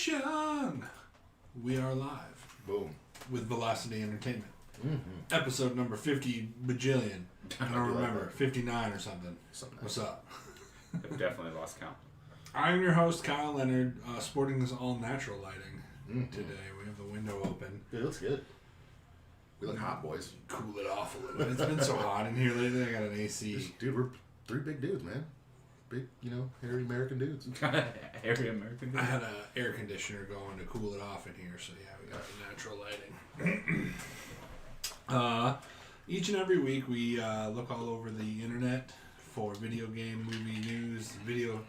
Nation! We are live. Boom. With Velocity Entertainment. Mm-hmm. Episode number 50 bajillion. I don't remember. 59 or something. What's up? I've definitely lost count. I'm your host, Kyle Leonard, sporting this all-natural lighting today. We have the window open. It looks good. We look hot, boys. Cool it off a little bit. It's been so hot in here lately. I got an AC. Dude, we're three big dudes, man. Big, hairy American dudes. Hairy American dudes. I had an air conditioner going to cool it off in here, so yeah, we got the natural lighting. Each and every week we look all over the internet for video game, movie news, video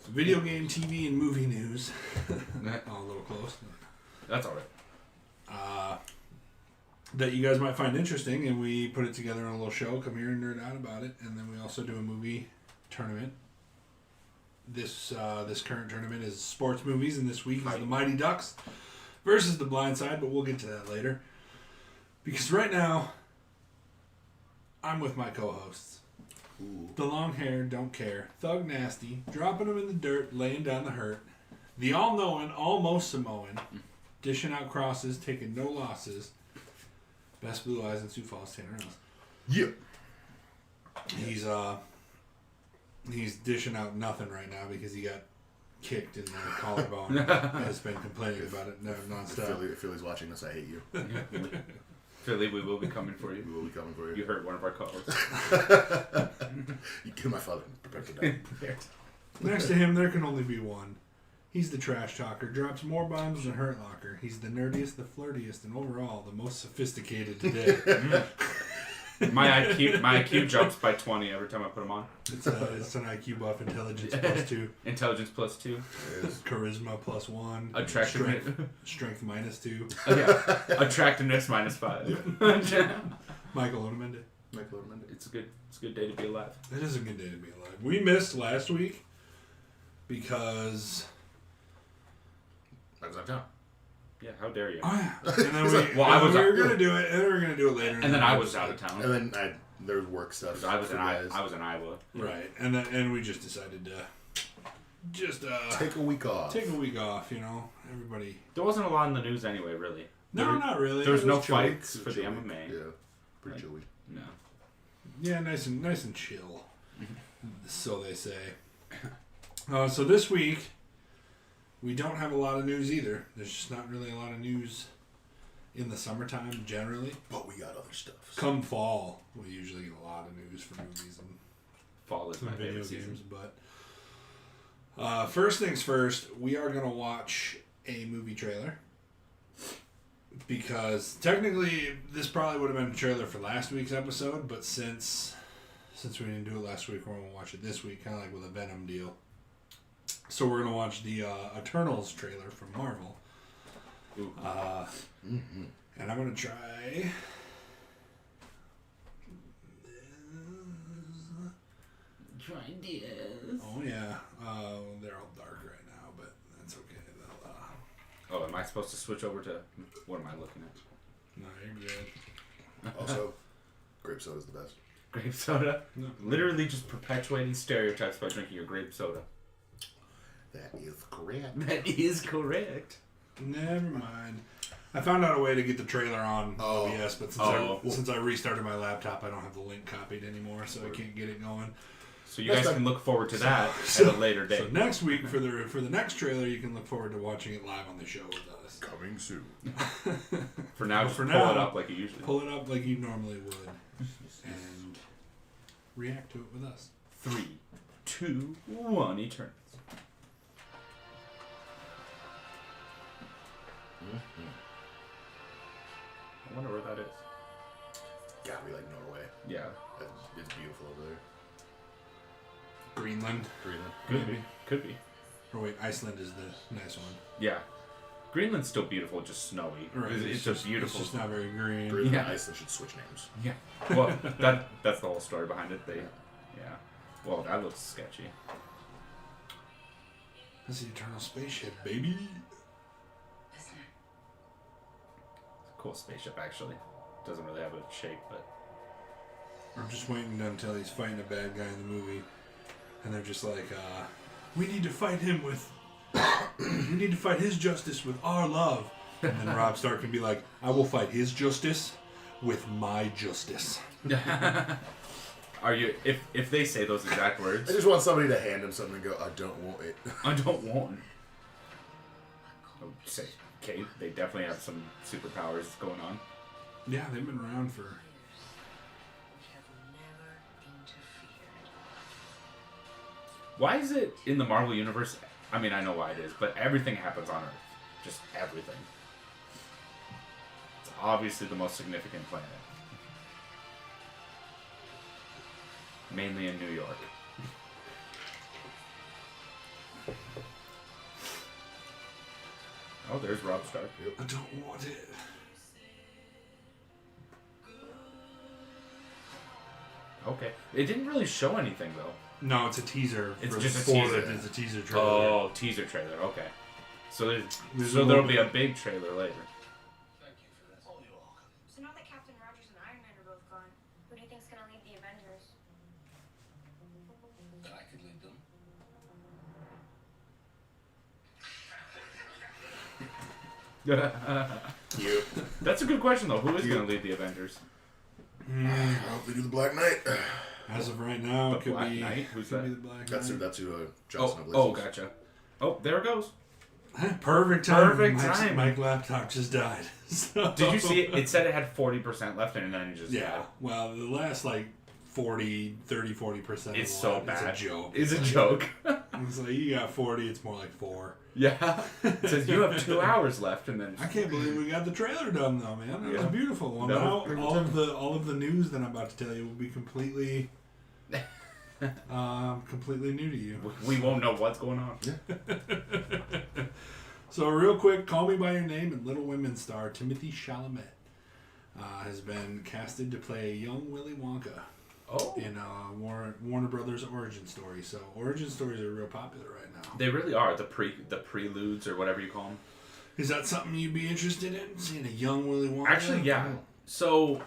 game, TV, and movie news. A little close. That's all right. That you guys might find interesting, and we put it together in a little show. Come here and nerd out about it, and then we also do a movie tournament. This current tournament is sports movies, and this week is the Mighty Ducks versus the Blindside, but we'll get to that later. Because right now, I'm with my co-hosts. Ooh. The long hair, don't care. Thug Nasty, dropping them in the dirt, laying down the hurt. The all-knowing, almost Samoan, dishing out crosses, taking no losses. Best blue eyes in Sioux Falls, Tanner Ellis. Yeah. He's dishing out nothing right now because he got kicked in the collarbone. Has been complaining about it nonstop. If Philly's watching this, I hate you. Philly, we will be coming for you. We will be coming for you. You hurt one of our co-hosts. You kill my father. Prepare to die. Next to him, there can only be one. He's the trash talker, drops more bombs than Hurt Locker. He's the nerdiest, the flirtiest, and overall the most sophisticated today. My IQ jumps by 20 every time I put him on. It's an IQ buff, intelligence plus 2. Intelligence plus 2. Charisma plus 1. Strength minus 2. Oh, yeah. Attractiveness minus 5. Michael Otamendi. It's a good day to be alive. It is a good day to be alive. We missed last week because I was out of town. Yeah, how dare you? Oh, yeah. And then we were going to do it, and then we were going to do it later. And then I was out of town. And then there was work stuff. I was in Iowa. Right, and we just decided to take a week off. Everybody. There wasn't a lot in the news anyway, really. Not really. There was no chilly. fights for the MMA. Yeah, pretty chilly. No. Yeah, nice and chill. So they say. So this week, we don't have a lot of news either. There's just not really a lot of news in the summertime generally. But we got other stuff. Come fall, we usually get a lot of news for movies and fall is my video favorite games. season. But first things first, we are going to watch a movie trailer. Because technically, this probably would have been a trailer for last week's episode, but since we didn't do it last week, we're going to watch it this week, kind of like with a Venom deal. So we're going to watch the Eternals trailer from Marvel. And I'm going to try... Try this. Oh, yeah. They're all dark right now, but that's okay. Oh, am I supposed to switch over to... What am I looking at? No, you're good. Also, grape soda's the best. Grape soda? No. Literally just perpetuating stereotypes by drinking your grape soda. That is correct. That is correct. Never mind. I found out a way to get the trailer on OBS, but since I restarted my laptop, I don't have the link copied anymore, so I can't get it going. So you guys can look forward to that at a later date. So next week, for the next trailer, you can look forward to watching it live on the show with us. Coming soon. For now, pull it up like you usually pull it up like you normally would, and react to it with us. 3, 2, 1, Eternals. I wonder where that is. Gotta be like Norway. Yeah. It's beautiful over there. Greenland. Could be. Or wait, Iceland is the nice one. Yeah. Greenland's still beautiful, just snowy. Right. It's just beautiful. It's just not very green. Greenland and Iceland should switch names. Yeah. Well, that's the whole story behind it. Yeah. Well, that looks sketchy. That's the Eternal spaceship, baby. It's a cool spaceship, actually. Doesn't really have a shape, but... I'm just waiting until he's fighting a bad guy in the movie, and they're just like, we need to fight him with We need to fight his justice with our love. And then Robb Stark can be like, I will fight his justice with my justice. Are you? If they say those exact words, I just want somebody to hand him something and go, I don't want it. I don't want. I would say, okay, they definitely have some superpowers going on. Yeah, they've been around for... Why is it in the Marvel Universe? I mean, I know why it is, but everything happens on Earth. Just everything. It's obviously the most significant planet. Mainly in New York. Oh, there's Robb Stark. Yep. I don't want it. Okay. It didn't really show anything, though. No, it's a teaser. It's for just a for teaser. It's a teaser trailer. Oh, teaser trailer. Okay. So There's so a there'll little be a bit. big trailer later. Thank you for that. Oh, you're welcome. So now that Captain Rogers and Iron Man are both gone, who do you think's gonna lead the Avengers? That I could lead them. Yep. That's a good question, though. Who is going to lead the Avengers? I hope they do the Black Knight. As of right now, The it could Black be... Knight? Who's could that? be the Black That's Knight. who Jon Snow Oh, is. gotcha. Oh, there it goes. Perfect time. Perfect time. My laptop just died. So- Did you see it? It said it had 40% left, and then it just Yeah. died. Well, the last 40%. It's so bad. It's a joke. It's a joke. It's like you got 40. It's more like 4. Yeah. It says you have 2 hours left, and then I can't believe we got the trailer done though, man. That was Yeah. beautiful. Well, That now was pretty all of the news that I'm about to tell you will be completely completely new to you. we won't know what's going on. So real quick, Call Me by Your Name and Little Women star Timothy Chalamet has been casted to play a young Willy Wonka Oh. in Warner Brothers origin story. So origin stories are real popular right now. They really are. The preludes or whatever you call them. Is that something you'd be interested in? Seeing a young Willy Wonka? Actually, yeah. So,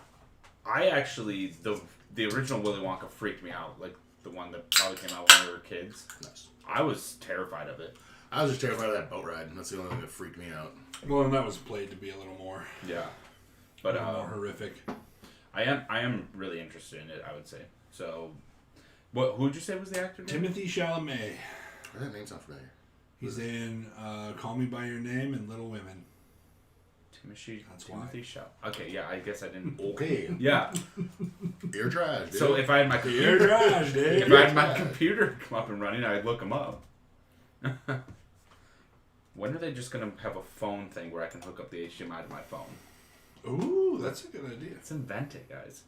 the original Willy Wonka freaked me out. Like, the one that probably came out when we were kids. Nice. I was terrified of it. I was just terrified of that boat ride. That's the only thing that freaked me out. Well, and that was played to be a little more, Yeah. a But, little more horrific. I am really interested in it, I would say. So, who would you say was the actor? Timothy Chalamet. That name sounds familiar. He's in Call Me by Your Name and Little Women. Timothy why. Shaw. Okay, yeah, I guess I didn't. Okay. Yeah. Ear trash, dude. So if I had my You're computer, trash, dude. if I had my computer come up and running, I'd look him up. When are they just gonna have a phone thing where I can hook up the HDMI to my phone? Ooh, that's a good idea. Let's invent it, guys.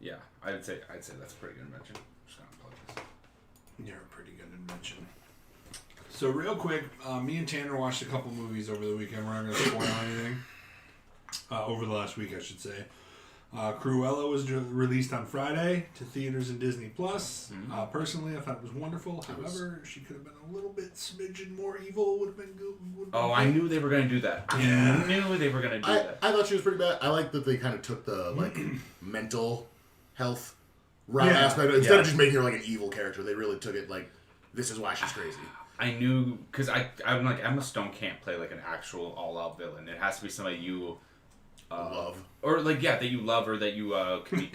Yeah, I'd say that's a pretty good invention. Just gonna plug this. You're a pretty good invention. So real quick, me and Tanner watched a couple movies over the weekend. We're not going to spoil anything. Over the last week, I should say. Cruella was released on Friday to theaters and Disney Plus. Mm-hmm. Personally, I thought it was wonderful. However, she could have been a little bit smidgen more evil. Would have been good. Oh, I knew they were gonna do that. Yeah. I knew they were gonna do that. I thought she was pretty bad. I like that they kind of took the mental health route aspect instead of just making her like an evil character. They really took it like this is why she's crazy. I knew because I'm like Emma Stone can't play like an actual all-out villain. It has to be somebody you Love. or like that you love or that you can be,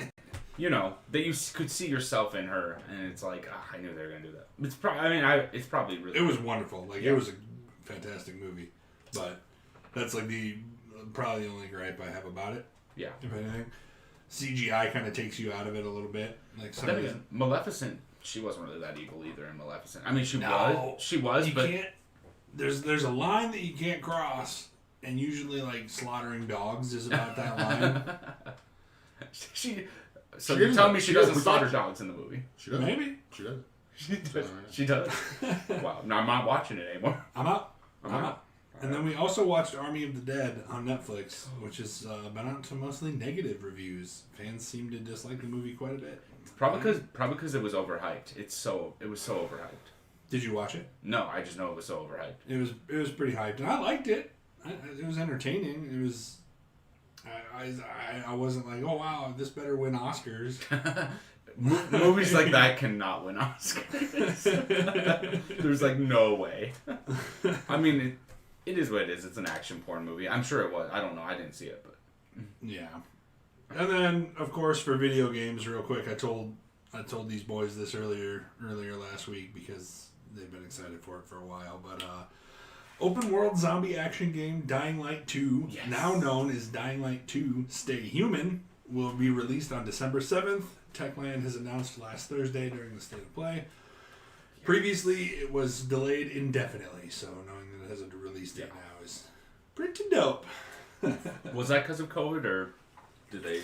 that you could see yourself in her, and it's like I knew they were gonna do that. It's probably it's probably really. It was wonderful. Like it was a fantastic movie, but that's like probably the only gripe I have about it. Yeah. If anything, CGI kind of takes you out of it a little bit. Like some That of is, the, Maleficent, she wasn't really that evil either in Maleficent. I mean, she No, was, you but can't. There's a line that you can't cross, and usually like slaughtering dogs is about that line. So She you're is- telling me she she doesn't is- slaughter dogs in the movie? She does. Maybe She does. She does. She does. Wow. No, I'm not watching it anymore. I'm out. I'm I'm out. out. And then we also watched Army of the Dead on Netflix, which has been out to mostly negative reviews. Fans seem to dislike the movie quite a bit. Probably because it was overhyped. It was so overhyped. Did you watch it? No, I just know it was so overhyped. It was pretty hyped, and I liked it. It was entertaining. It was. I wasn't like, oh wow, this better win Oscars. Movies like that cannot win Oscars. There's like no way. I mean, it is what it is. It's an action porn movie. I'm sure it was. I don't know. I didn't see it, but Yeah. And then, of course, for video games, real quick, I told these boys this earlier last week because they've been excited for it for a while. But open world zombie action game Dying Light 2, Yes. now known as Dying Light 2: Stay Human, will be released on December 7th. Techland has announced last Thursday during the State of Play. Previously, it was delayed indefinitely, so knowing that it has a release date now is pretty dope. was that because of COVID or did they?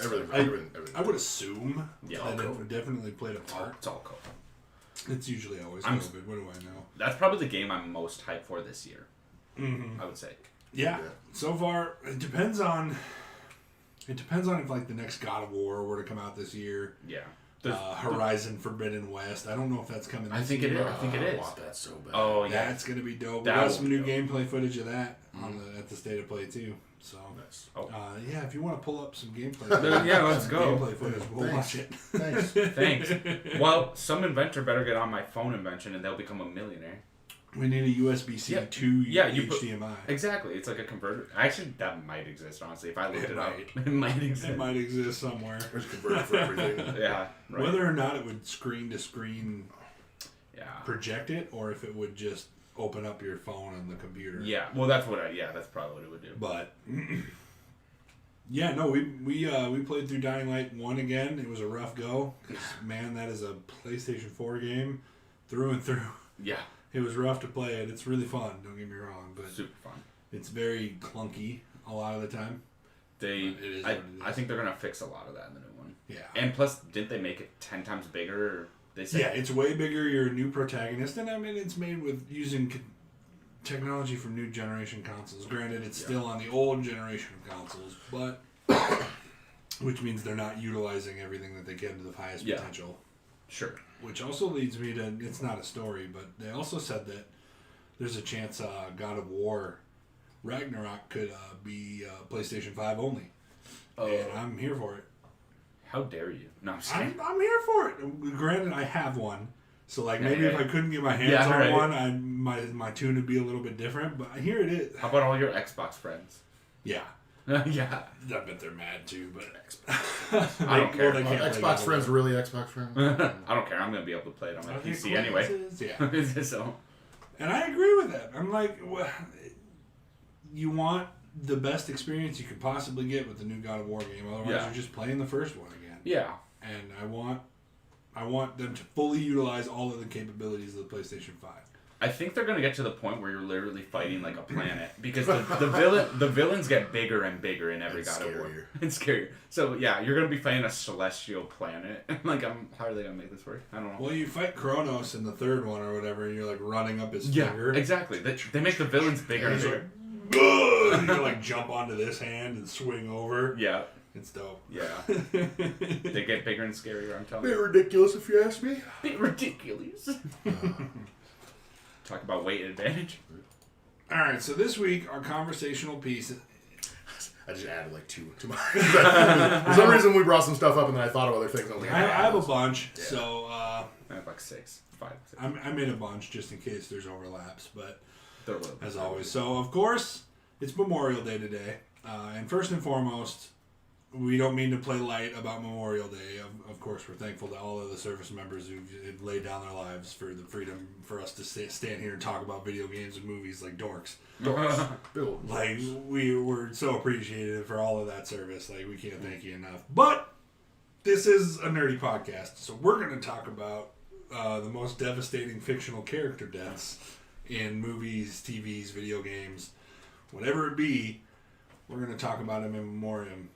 Everything. I would assume Yeah, that all it definitely played a part. It's all COVID. It's usually always I'm- COVID. What do I know? That's probably the game I'm most hyped for this year. Mm-hmm. I would say. Yeah. Yeah. So far, it depends on if like the next God of War were to come out this year. Yeah. Horizon Forbidden West. I don't know if that's coming. This I think it year. is. I think it I is. want that so bad. Oh yeah. That's gonna be dope. We That got will some be new dope. gameplay footage of that at the State of Play too. So Nice. Oh. yeah, if you want to pull up some gameplay, Yeah, let's some go. Gameplay footage. We'll Thanks. watch it. Thanks. Thanks. Well, some inventor better get on my phone invention and they'll become a millionaire. We need a USB-C Yeah. to Yeah, you put- HDMI. Exactly. It's like a converter. Actually, that might exist, honestly. If I looked It it up, might. it might exist. It might exist somewhere. There's a converter for everything. Yeah. Right. Whether or not it would screen to screen Yeah. project it, or if it would just open up your phone on the computer. Yeah. Well, that's what that's probably what it would do. But yeah, no, we played through Dying Light 1 again. It was a rough go because man, that is a PlayStation 4 game through and through. Yeah. It was rough to play it. It's really fun. Don't get me wrong, but Super fun. it's very clunky a lot of the time. They. But it is what it I is. think they're gonna fix a lot of that in the new one. Yeah. And plus, didn't they make it 10 times bigger? Or they said. Yeah, it's way bigger. You're a new protagonist, and I mean, it's made with using technology from new generation consoles. Granted, it's still on the old generation of consoles, but which means they're not utilizing everything that they can to the highest Yeah. potential. Sure. Which also leads me to, it's not a story, but they also said that there's a chance God of War Ragnarok could be PlayStation 5 only. Oh. And I'm here for it. How dare you? No, I'm just kidding. I'm here for it. Granted, I have one. So like maybe Yeah, if I couldn't get my hands Yeah, on right. one, my tune would be a little bit different. But here it is. How about all your Xbox friends? Yeah, Yeah. I bet they're mad too. But I don't care. they can't play Xbox God of friends War. really Xbox friends? I don't care. I'm gonna be able to play it on my Okay, PC cool. anyway. Yeah, So. and I agree with that. I'm like, well, you want the best experience you could possibly get with the new God of War game. Otherwise, Yeah. you're just playing the first one again. Yeah. And I want them to fully utilize all of the capabilities of the PlayStation 5. I think they're gonna get to the point where you're literally fighting like a planet because the villains get bigger and bigger in every It's God of War. scarier. It's scarier. So yeah, you're gonna be fighting a celestial planet. Like, how are they gonna make this work? I don't know. Well, you fight Kronos in the third one or whatever, and you're like running up his Yeah, finger. They make the villains bigger and He's bigger. And you like jump onto this hand and swing over. Yeah, It's dope. yeah. They get bigger and scarier. I'm telling Bit you. ridiculous if you ask me. Bit ridiculous. Talk about weight advantage. All right, so this week our conversational piece. I just added like two to my. For some reason, we brought some stuff up, and then I thought of other things. I was like, I have a bunch, Yeah. so I have like 5, 6. I made a bunch just in case there's overlaps, but They're little. as always. So, of course, it's Memorial Day today. And first and foremost, we don't mean to play light about Memorial Day. Of course, we're thankful to all of the service members who've laid down their lives for the freedom for us to stand here and talk about video games and movies like dorks. Bill. Like, we're so appreciative for all of that service. Like, we can't thank you enough. But this is a nerdy podcast, so we're going to talk about the most devastating fictional character deaths in movies, TVs, video games, whatever it be. We're going to talk about them in memoriam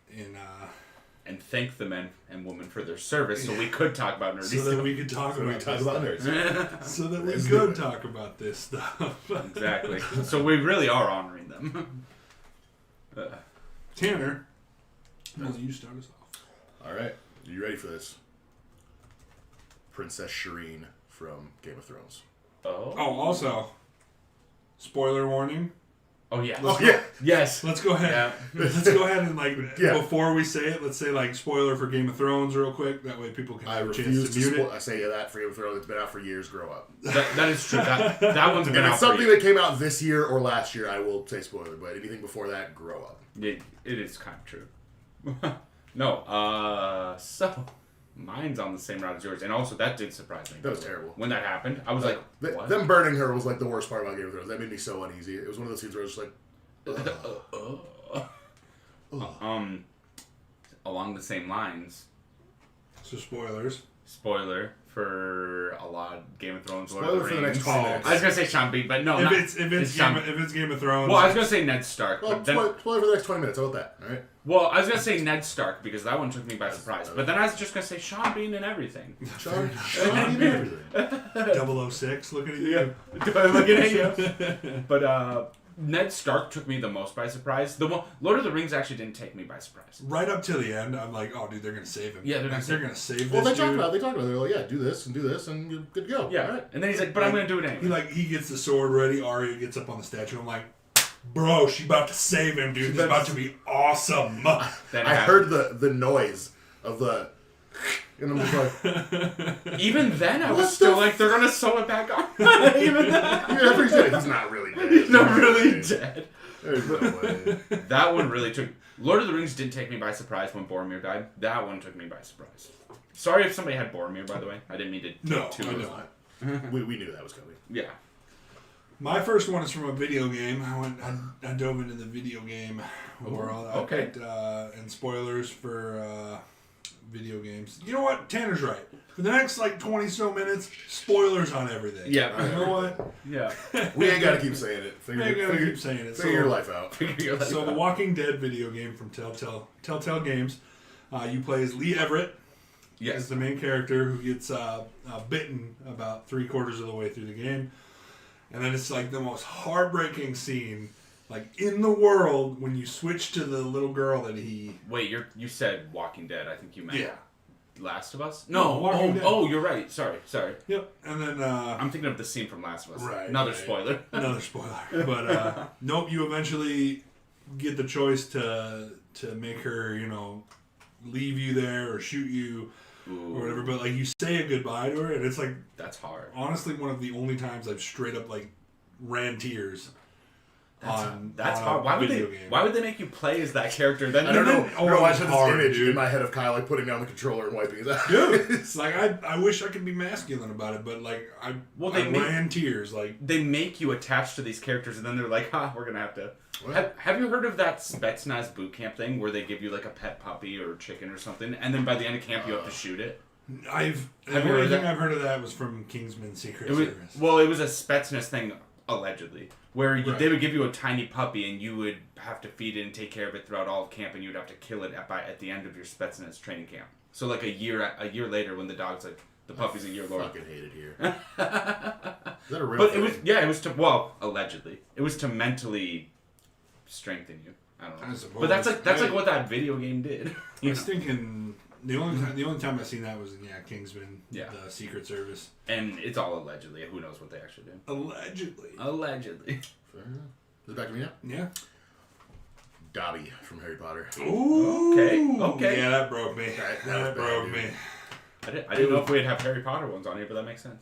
And thank the men and women for their service, so we could talk about nerdy so that stuff. we could talk So we about talk this about stuff. nerds. So that we Let's do could it. talk about this stuff. Exactly. So we really are honoring them. Tanner, will you start us off? All right, are you ready for this? Princess Shireen from Game of Thrones. Oh. Oh, also, spoiler warning. Oh yeah. Oh yeah. Yes. Let's go ahead. Yeah. Let's go ahead and Yeah. before we say it, let's say spoiler for Game of Thrones real quick. That way people can I have a refuse chance to to mute it. I say that for Game of Thrones. It's been out for years. Grow up. That is true. That one's been If out it's for something years. that came out this year or last year, I will say spoiler. But anything before that, grow up. It is kind of true. No. So mine's on the same route as yours, and also that did surprise me. That was terrible. When that happened, I was like, what? Them burning her was like the worst part about Game of Thrones. That made me so uneasy. It was one of those scenes where I was just like, Along the same lines, So spoilers. spoiler for a lot of Game of Thrones. Lord spoiler of for the Rings. next 20 minutes. I was gonna say Sean Bean, but no, If not, it's Game of Thrones. well, I was gonna say Ned Stark, Well, but then, spoiler for the next 20 minutes. How about that? All right. well, I was gonna say Ned Stark because that one took me by surprise. But then I was just gonna say Sean Bean and everything. Sean, you did everything. 006, looking at you. Looking at you. But Ned Stark took me the most by surprise. The one, Lord of the Rings actually didn't take me by surprise. Right up to the end, I'm like, oh, dude, they're gonna save him. Yeah, they're gonna they're gonna save Well, this they talked dude. about it. They're like, yeah, do this, and you're good to go. Yeah, All right. and then he's like, but I'm gonna do it anyway. He gets the sword ready. Arya gets up on the statue. I'm like, bro, she about to save him, dude. This is about to be awesome. Then I heard the noise of the, and I'm just like, Even then, I What was still the like, they're gonna sew it back on. Even then, yeah, pretty sure he's not really dead. he's not really dead. There's no way. That one really took. Lord of the Rings didn't take me by surprise when Boromir died. That one took me by surprise. Sorry if somebody had Boromir, by the way. I didn't mean to. No, too I know. We knew that was coming. Yeah. My first one is from a video game. I dove into the video game world. okay. And spoilers for video games. You know what? Tanner's right. For the next 20 so minutes, spoilers on everything. Yeah. You know what? Yeah. We ain't gotta keep saying it. I ain't gonna keep saying it. Figure your life out. So the Walking Dead video game from Telltale Games, you play as Lee Everett. Yes. As the main character who gets bitten about 3/4 of the way through the game, and then it's the most heartbreaking scene in the world when you switch to the little girl that he. Wait, you said Walking Dead. I think you meant Yeah. Last of Us. No, No. Walking Dead. Oh, you're right. Sorry. Yep. And then. I'm thinking of the scene from Last of Us. Right. Another right. spoiler. Another spoiler. But nope. You eventually get the choice to make her leave you there or shoot you. Ooh, Or whatever, but you say a goodbye to her, and it's that's hard. honestly one of the only times I've straight up ran tears. That's on hard. a Why would video they? game. Why would they make you play as that character? Then I don't know. Oh, I don't know why I it's had hard, this image dude. in my head of Kyle putting down the controller and wiping his eyes. Dude, I wish I could be masculine about it, but I ran tears. They make you attached to these characters, and then they're like, "Ha, we're gonna have to." Have you heard of that Spetsnaz boot camp thing where they give you a pet puppy or chicken or something, and then by the end of camp you have to shoot it? The Have you only heard of thing that? I've heard of that was from Kingsman Secret It was, Service. well, it was a Spetsnaz thing allegedly, where Right. they would give you a tiny puppy and you would have to feed it and take care of it throughout all of camp, and you would have to kill it at the end of your Spetsnaz training camp. So a year later, when the dog's the puppy's a year I older. fucking hate it here. Is that a real But thing? it was allegedly it was to mentally strengthen you. I don't know. I suppose. But that's what that video game did. I was thinking the only time I seen that was in Kingsman, Yeah. the Secret Service. And it's all allegedly. Who knows what they actually did? Allegedly. Allegedly. Fair enough. Is it back to me now? Yeah. Dobby from Harry Potter. Ooh. Okay. Yeah, that broke me. That was That broke bad, me. dude. I didn't know if we'd have Harry Potter ones on here, but that makes sense.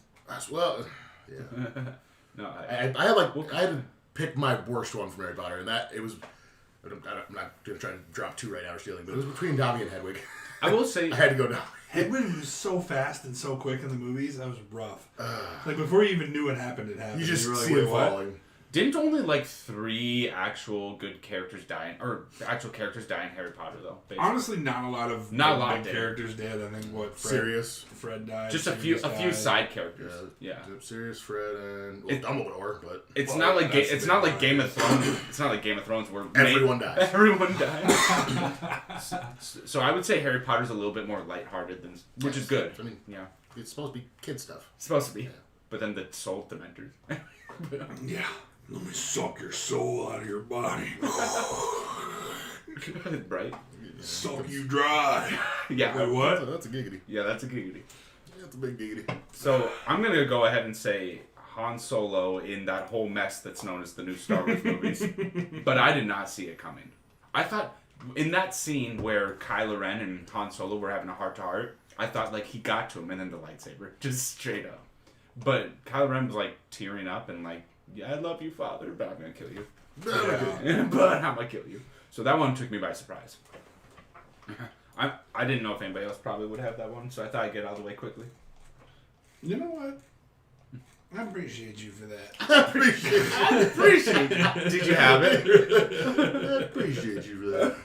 Well, yeah. No, I had I had to pick my worst one from Harry Potter, and that it was. I'm not gonna try to drop two right now or stealing, but it was between Dobby and Hedwig. I will say I had to go Dobby. Hedwig was so fast and so quick in the movies. That was rough. Before you even knew what happened, it happened. You just were see "Wait, it what?" falling. didn't only 3 actual good characters die, or actual characters die in Harry Potter though? Basically. Honestly, not a lot of Not a lot big did. characters dead. I think Sirius. Fred died. Just a Sirius few died. side characters. Yeah. Sirius, Fred, and Dumbledore, Dumbledore, but It's Well, not like that's it's the not big like one. Game of Thrones. It's not like Game of Thrones where everyone dies. Everyone dies. So I would say Harry Potter's a little bit more lighthearted than, which is good. I mean, Yeah, it's supposed to be kid stuff. it's supposed to be. But then the soul dementors. Yeah. Let me suck your soul out of your body. Right? Suck you dry. Yeah. Wait, what? That's a giggity. Yeah, that's a giggity. That's a big giggity. So I'm gonna go ahead and say Han Solo in that whole mess that's known as the new Star Wars movies. But I did not see it coming. I thought in that scene where Kylo Ren and Han Solo were having a heart-to-heart, I thought like he got to him and then the lightsaber. Just straight up. But Kylo Ren was like tearing up and like, yeah, I love you, Father, but I'm going to kill you. But I'm going to kill you. So that one took me by surprise. I didn't know if anybody else probably would have that one, so I thought I'd get it out of the way quickly. You know what? I appreciate you for that. I appreciate it. Did you have it? I appreciate you for that.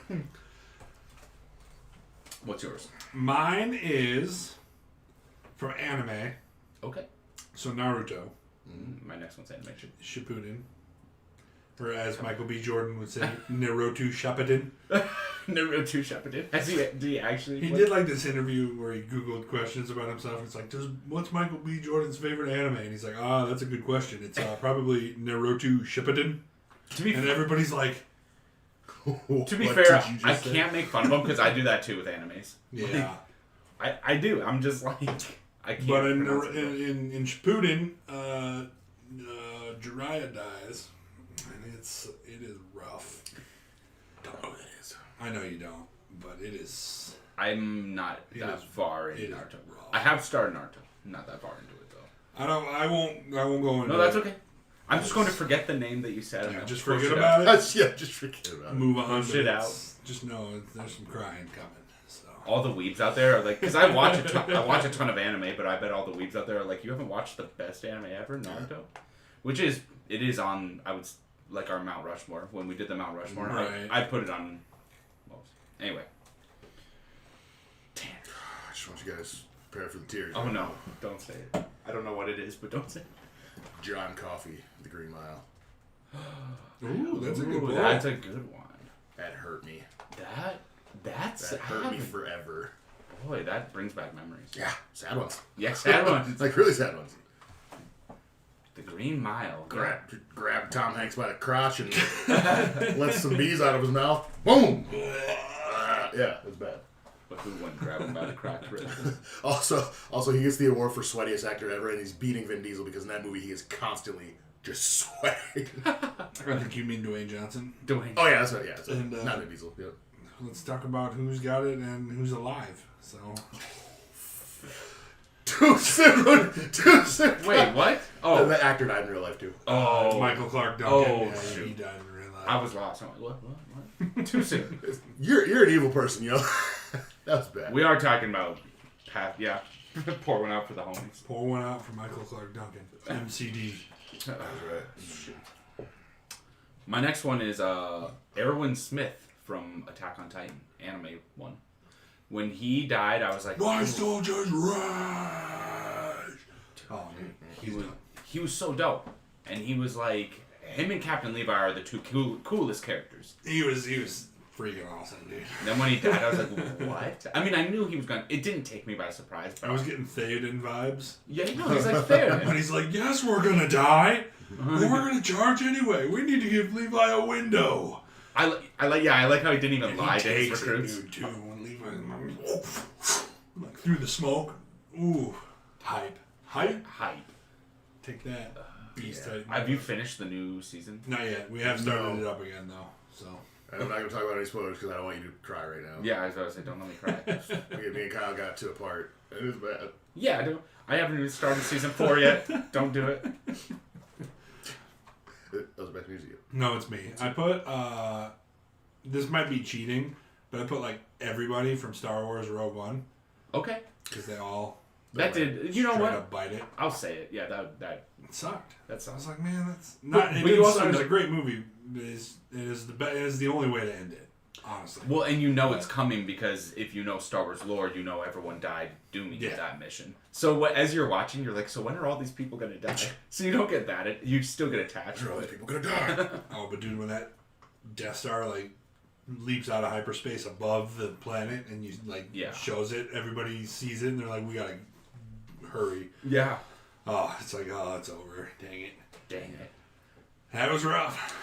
What's yours? Mine is from anime. Okay. So Naruto. My next one's animation. Shippuden. Or as Michael B. Jordan would say, Naruto Shippuden. Naruto Shippuden. Did he actually? He did like this interview where he Googled questions about himself. It's like, what's Michael B. Jordan's favorite anime? And he's like, that's a good question. It's probably Naruto Shippuden. And everybody's like, to be fair, I can't make fun of him because I do that too with animes. Yeah. Like, I do. I'm just like, I can't. But in Shippuden, Jiraiya dies. And it is rough. Don't know what it is. I know you don't, but it is. I'm not that far in Naruto. Rough. I have started Naruto. Not that far into it though. I won't go into. No, that's okay. I'm just going to forget the name that you said. Yeah, just forget about it. Just forget about it. Move on. Push it out. Just know there's some crying coming. So. All the weebs out there are like, because I watch a ton of anime, but I bet all the weebs out there are like, you haven't watched the best anime ever, Naruto, which is on like our Mount Rushmore when we did the Mount Rushmore. Right. I put it on. Anyway. Damn. I just want you guys prepared for the tears. Oh no! Don't say it. I don't know what it is, but don't say it. John Coffey, The Green Mile. Ooh, that's a good one. That's a good one. That hurt me. That hurt me forever. Boy, that brings back memories. Yeah, sad ones. Yeah, sad ones. Like really sad ones. The Green Mile. Grab Tom Hanks by the crotch and let some bees out of his mouth. Boom! Yeah, it was bad. But who wouldn't grab him by the crotch? Also, he gets the award for sweatiest actor ever, and he's beating Vin Diesel because in that movie he is constantly just sweating. I think you mean Dwayne Johnson. Dwayne. Oh yeah, that's right. Yeah, that's And, not Vin Diesel. Yep. Let's talk about who's got it and who's alive. So. Too soon. Wait, what? Oh, the actor died in real life too. Oh, Michael Clark Duncan. Oh, yeah, shoot. he died in real life. I was lost. I'm like, what? Too soon. You're an evil person, yo. That was bad. We are talking about yeah. Pour one out for the homies. Pour one out for Michael Clark Duncan. MCD. That's right. My next one is Erwin Smith from Attack on Titan, anime one. When he died, I was like, My soldiers rise! Oh, man. He was so dope. And he was like, him and Captain Levi are the two coolest characters. He was freaking awesome, dude. And then when he died, I was like, what? I mean, I knew he was going to... It didn't take me by surprise. But I was getting Theoden vibes. Yeah, no, he's like Theoden. But he's like, yes, we're going to die. But we're going to charge anyway. We need to give Levi a window. I like how he didn't even lie to his recruits. Dude, too. When Levi like through the smoke. Ooh. Hype. Take that. Beast Titan. Have you finished the new season? Not yet. We have started it up again, though. So. I'm not going to talk about any spoilers because I don't want you to cry right now. Yeah, I was about to say, don't let me cry. Me and Kyle got to a part. It was bad. Yeah, I do. I haven't even started season 4 yet. Don't do it. That was back to music. No, it's me. I put, this might be cheating, but I put, like, everybody from Star Wars Rogue One. Okay. Because they all... That did... You know straight what? up bite it. I'll say it. Yeah, that It sucked. that I sucks. was like, man, that's... not. But you also it's know- a great movie. It is the only way to end it, honestly. Well, and you know it's coming because if you know Star Wars lore, you know everyone died doing Yeah. that mission. So as you're watching, you're like, so when are all these people going to die? So you don't get that. You still get attached Are to all these it. people going to die? Oh, but dude, when that Death Star, like, leaps out of hyperspace above the planet and you, like, Yeah. shows it, everybody sees it, and they're like, we gotta hurry. Yeah. Oh, it's like, oh, it's over. Dang it. Dang it. That was rough.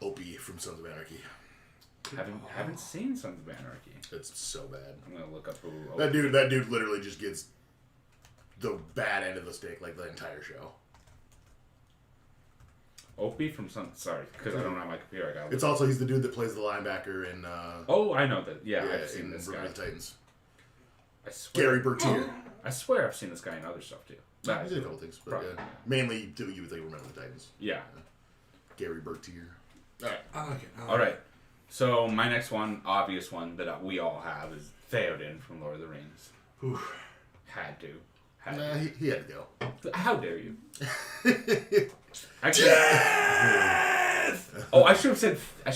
Opie from Sons of Anarchy. Haven't seen Sons of Anarchy. It's so bad. I'm gonna look up who. That dude literally just gets the bad end of the stick, like the entire show. Opie from some. Sorry, because I don't have my computer. I got. It's also he's the dude that plays the linebacker in. Oh, I know that. Yeah, I've seen in this Remember guy. the Titans. I swear. Gary Bertier. I swear I've seen this guy in other stuff too. Nah, He did a couple things, but Probably. mainly you would think Remember the Titans. Yeah. Gary Bertier. All right. I like it. All right. So my next one, obvious one that we all have, is Theoden from Lord of the Rings. Oof. Had to. Had Nah, he had to go. to. How dare you? Actually, oh, I should have said. I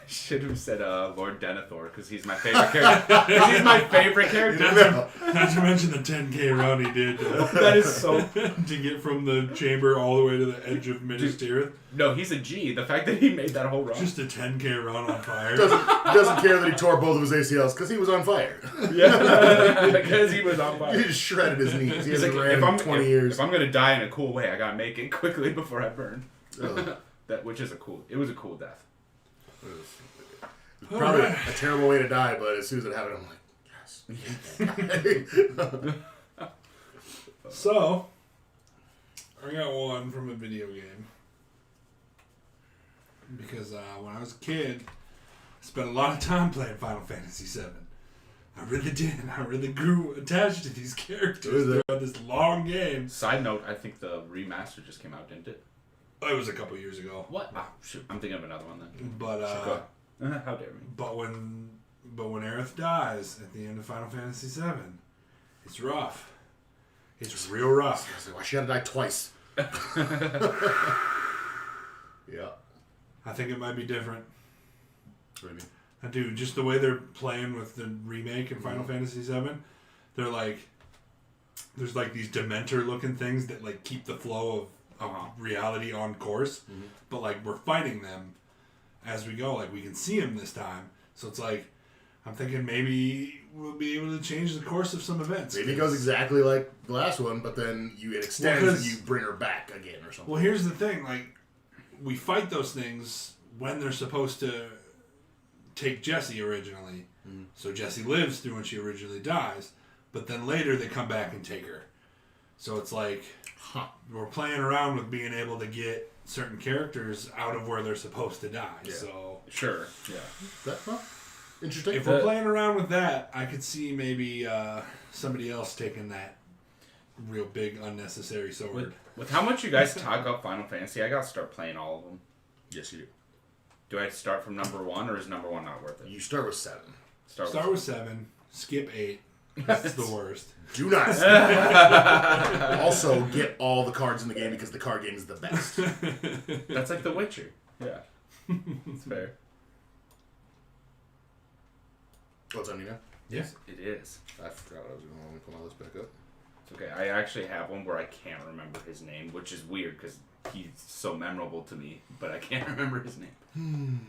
should have said Lord Denethor because he's my favorite character. Because he's my favorite character. Not to mention the 10K run he did That is so. to get from the chamber all the way to the edge of Minas Tirith. No, he's a G. The fact that he made that whole run. Just a 10K run on fire. Doesn't care that he tore both of his ACLs because he was on fire. Yeah, because he was on He fire. just shredded his knees. He He's hasn't like, ran in 20 years. If I'm gonna die in a cool way, I gotta make it quickly before I burn. Ugh. That which is it was a cool death. Probably Alright. a terrible way to die, but as soon as it happened, I'm like, yes. So, I got one from a video game. Because when I was a kid, I spent a lot of time playing Final Fantasy VII. I really did. I really grew attached to these characters throughout this long game. Side note, I think the remaster just came out, didn't it? It was a couple years ago. What? Oh, shoot. I'm thinking of another one then. But Go ahead. How dare me? But when Aerith dies at the end of Final Fantasy VII, it's rough. It's real rough. Seriously, why she had to die twice? Yeah. I think it might be different. What do you mean? I do. Just the way they're playing with the remake in Final Fantasy VII, they're like, there's like these Dementor looking things that like keep the flow of reality on course, but like we're fighting them as we go. Like we can see them this time, so it's like I'm thinking maybe we'll be able to change the course of some events. Maybe it goes exactly like the last one, but then it extends and you bring her back again or something. Well, here's the thing: like we fight those things when they're supposed to take Jessie originally. So Jessie lives through when she originally dies, but then later they come back and take her. So it's like we're playing around with being able to get certain characters out of where they're supposed to die. Yeah. So Sure. Yeah. Well, interesting. if we're playing around with that, I could see maybe somebody else taking that real big unnecessary sword. With how much you guys talk up Final Fantasy, I gotta start playing all of them. Yes, you do. Do I start from number 1, or is number 1 not worth it? You start with 7. Start with 7, skip 8. That's the worst. Do not. Also, get all the cards in the game because the card game is the best. That's like The Witcher. Yeah. It's fair. What's on you now? Yes. It is. I forgot what I was going to let me pull my list back up. It's okay. I actually have one where I can't remember his name, which is weird because he's so memorable to me, but I can't remember his name.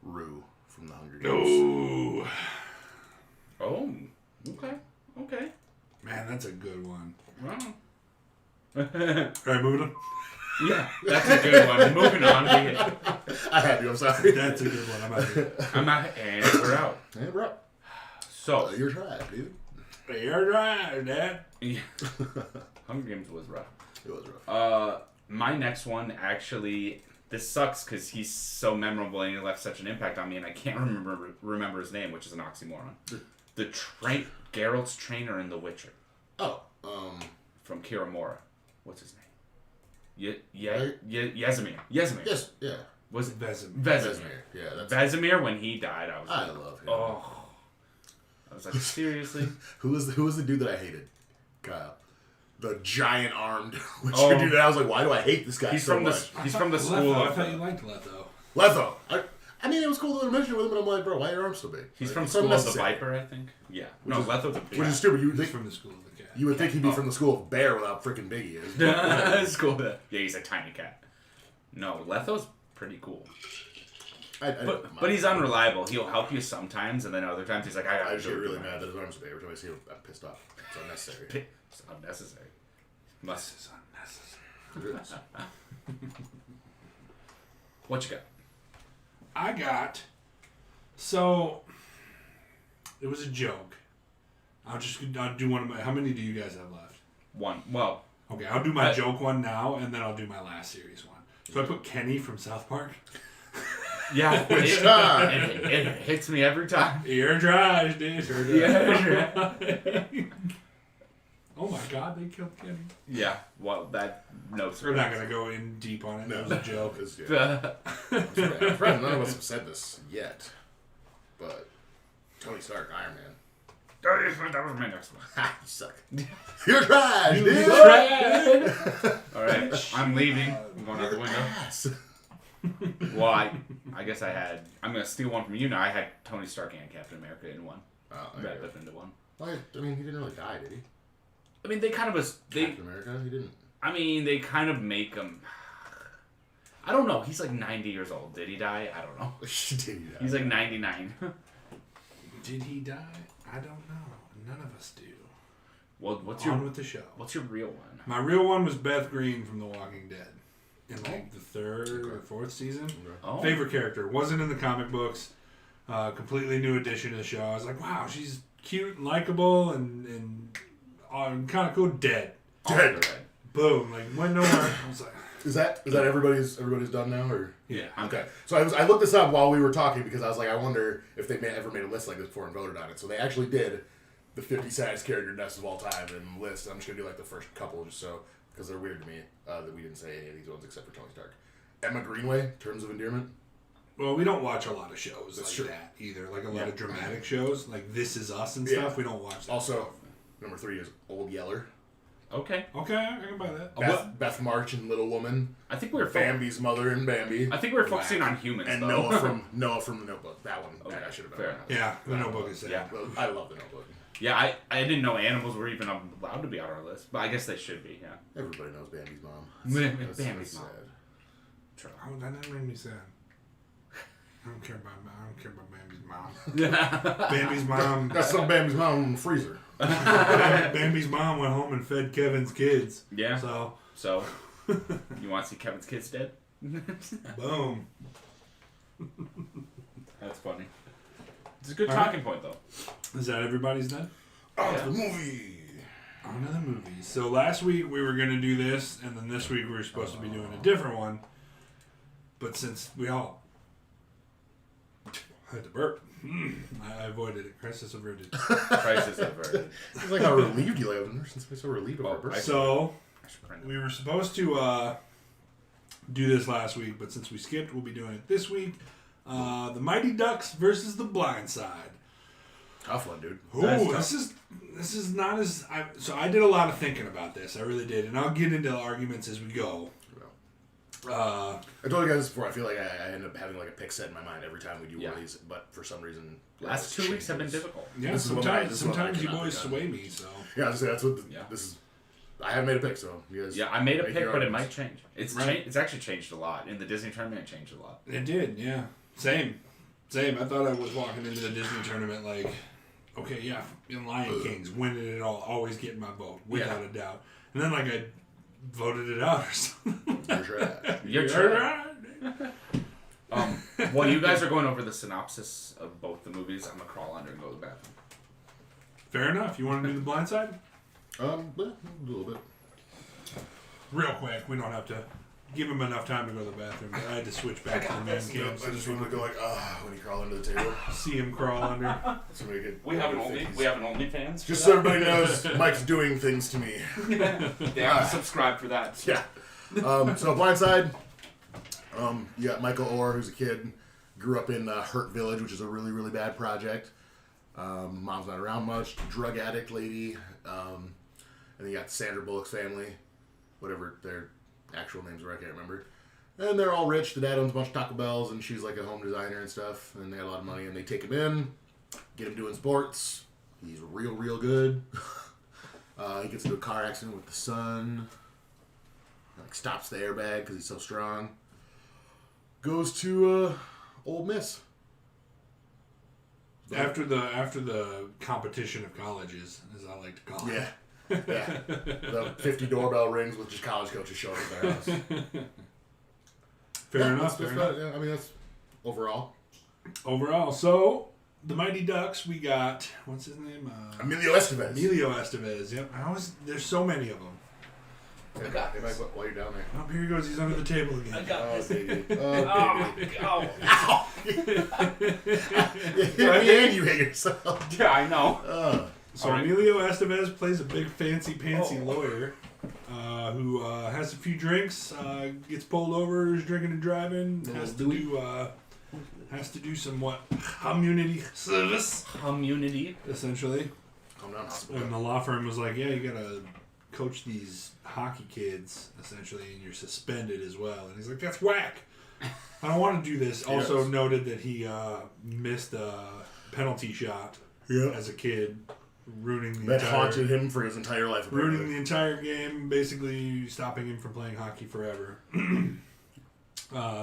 Rue from the Hunger Games. Oh, Oh, okay. Okay. man, that's a good one. Wow. All right, moving on. Yeah, that's a good one. Moving on. I had you, I'm sorry. That's a good one. I'm out here. I'm out, and we're out. Hey, bro. So, You're right, dude. You're right, Dad. yeah. Hunger Games was rough. It was rough. My next one actually, this sucks because he's so memorable and he left such an impact on me, and I can't remember his name, which is an oxymoron. Geralt's trainer in The Witcher Oh, from Kiramora. What's his name? Right? Yesemir. yes, yeah. Was it Vesemir. Vesemir? Yeah, that's. Vesemir, when he died, I was I like, love him. oh. I was like, seriously? Who was the dude that I hated? Kyle. The giant armed Witcher Oh. dude. And I was like, why do I hate this guy He's so from much? the school Letho. I of. thought you liked Letho. Letho. I mean, it was cool to mention with him, but I'm like, bro, why are your arms so big? He's Like, from it's School of the unnecessary. Viper, I think. Yeah. No, Letho's a big. Which is stupid. You would He's think, from the School of the Cat. you would think he'd be from the school of Bear without freaking Biggie is. School of the. Yeah, he's a tiny cat. No, Letho's pretty cool. But he's unreliable. He'll help you sometimes, and then other times he's like, I I gotta just do get it really tonight." mad that his arms are big. Every time I see him, I'm pissed off. It's unnecessary. It's unnecessary. Must. This is unnecessary. It is. What you got? I got. So, it was a joke. I'll do one of my. How many do you guys have left? One. Well, Okay, I'll do my joke one now, and then I'll do my last series one. So I put Kenny from South Park. yeah, it hits me every time. You're trash, dude. Yeah. Oh my God, they killed Kenny. Yeah, well, that no. We're not gonna go in deep on it. No, It was a joke. I'm surprised none of us have said this yet, but Tony Stark, Iron Man. That was my next one. Ha! You suck. You're trash, dude. All right, I'm leaving. I'm going out the window. Ass. Well, I guess I had. I'm gonna steal one from you now. I had Tony Stark and Captain America in one. Oh, Wrapped up into one. well, I mean, he didn't really die, did he? I mean, they kind of was. Captain America, he didn't. I mean, they kind of make him. I don't know. He's like 90 years old. Did he die? I don't know. Did he die? He's like 99. Did he die? I don't know. None of us do. Well, what's On your with the show. what's your real one? My real one was Beth Green from The Walking Dead. In like the third or fourth season. Oh, Favorite character. Wasn't in the comic books. Completely new addition to the show. I was like, wow, she's cute and likable and kind of cool. Dead. Dead. Boom. Like went nowhere. I was like, Is that everybody's done now, or? yeah. Okay. So I looked this up while we were talking because I was like, I wonder if they ever made a list like this before and voted on it. So they actually did the 50 saddest character deaths of all time and list. I'm just gonna do like the first couple just so because they're weird to me that we didn't say any of these ones except for Tony Stark. Emma Greenway, Terms of Endearment. Well, we don't watch a lot of shows That's like true. that either. Like a lot of dramatic shows, like This Is Us and Yeah. stuff. We don't watch that. Also, number 3 is Old Yeller. okay. Okay, I can buy that. Beth March and Little Woman. I think we were Bambi's mother and Bambi. I think we were focusing on humans And though. Noah from The Notebook. That one. Okay, I should have fair been. enough. Yeah, the Notebook is sad. Yeah. I love The Notebook. Yeah, I didn't know animals were even allowed to be on our list, but I guess they should be. Yeah. Everybody knows Bambi's mom. Bambi's mom. sad. True. Oh, that made me sad. I don't care about Bambi's mom. Yeah. Bambi's mom. Got some Bambi's mom in the freezer. Bambi's mom went home and fed Kevin's kids. Yeah. So, You want to see Kevin's kids dead? boom. That's funny. It's a good talking point though. Is that everybody's done? Oh, Yeah. the movie. On to the movies. So last week we were going to do this, and then this week we were supposed to be doing a different one. But since we all had to burp, I avoided it. Crisis averted. Crisis averted. It's like how relieved you live. Since we're so relieved of our birthday. So I should print it. we were supposed to do this last week, but since we skipped, we'll be doing it this week. The Mighty Ducks versus the Blindside. Tough one, dude. Ooh, this is not as so I did a lot of thinking about this. I really did, and I'll get into the arguments as we go. I told you guys before. I feel like I end up having like a pick set in my mind every time we do one of these, but for some reason, Last 2 weeks have been difficult. Yeah, This is one I sometimes you cannot boys become. sway me. So Yeah, that's what Yeah. this is. I haven't made a pick, so you guys. Yeah, I made a make pick, your but it arguments. might change. It's Right. It's actually changed a lot. In the Disney tournament, it changed a lot. it did, yeah. Same. I thought I was walking into the Disney tournament like, okay, yeah, in Lion King's winning it all, always getting my vote without a doubt. And then like I voted it out or something. You're trash. You're true. While you guys are going over the synopsis of both the movies, I'm gonna crawl under and go to the bathroom. Fair enough. You want to do the Blind Side? Yeah, a little bit. Real quick. We don't have to give him enough time to go to the bathroom. But I had to switch back to the main Yep, cam. I just wanted to go like, when you crawl under the table. See him crawl under. Somebody get. We have an OnlyFans. Just so everybody knows, Mike's doing things to me. They have to subscribe for that. Yeah. So Blindside. You got Michael Orr, who's a kid, grew up in Hurt Village, which is a really, really bad project. Mom's not around much. Drug addict lady. And then you got Sandra Bullock's family, whatever their actual names were, I can't remember. And they're all rich. The dad owns a bunch of Taco Bells, and she's like a home designer and stuff. And they got a lot of money, and they take him in, get him doing sports. He's real, real good. He gets into a car accident with the son. Like stops the airbag because he's so strong. Goes to Ole Miss. After the competition of colleges, as I like to call it. Yeah. Yeah. The 50 doorbell rings with just college coaches showing up at their house. Fair enough. That's Fair about enough. it. Yeah, I mean, that's overall. Overall, so the Mighty Ducks, we got, what's his name? Emilio Estevez. Emilio Estevez, yep. There's so many of them. I got Hey, this. Mike, while you're down there. Oh, here he goes. He's under the table I again. got Oh, this. baby. Oh, baby. ow. Ow! You hit me and you hit yourself. Yeah, I know. So Alright. Emilio Estevez plays a big fancy lawyer who has a few drinks, gets pulled over, is drinking and driving, has to do some community service, Community. essentially. Calm down, And hospital. the law firm was like, yeah, you gotta coach these hockey kids, essentially, and you're suspended as well. And he's like, that's whack. I don't want to do this. Also Yes. noted that he missed a penalty shot Yeah. as a kid, ruining the That entire... haunted him for his entire life. ruining apparently. the entire game, basically stopping him from playing hockey forever.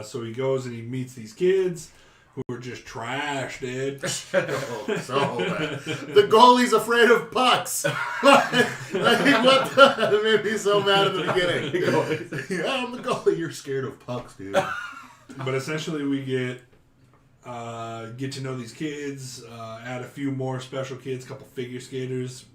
So he goes and he meets these kids who are just trash, dude. Oh, so bad. The goalie's afraid of pucks. Like, what the? It made me so mad at the beginning. Yeah, I'm the goalie. You're scared of pucks, dude. But essentially, we get to know these kids, add a few more special kids, a couple figure skaters,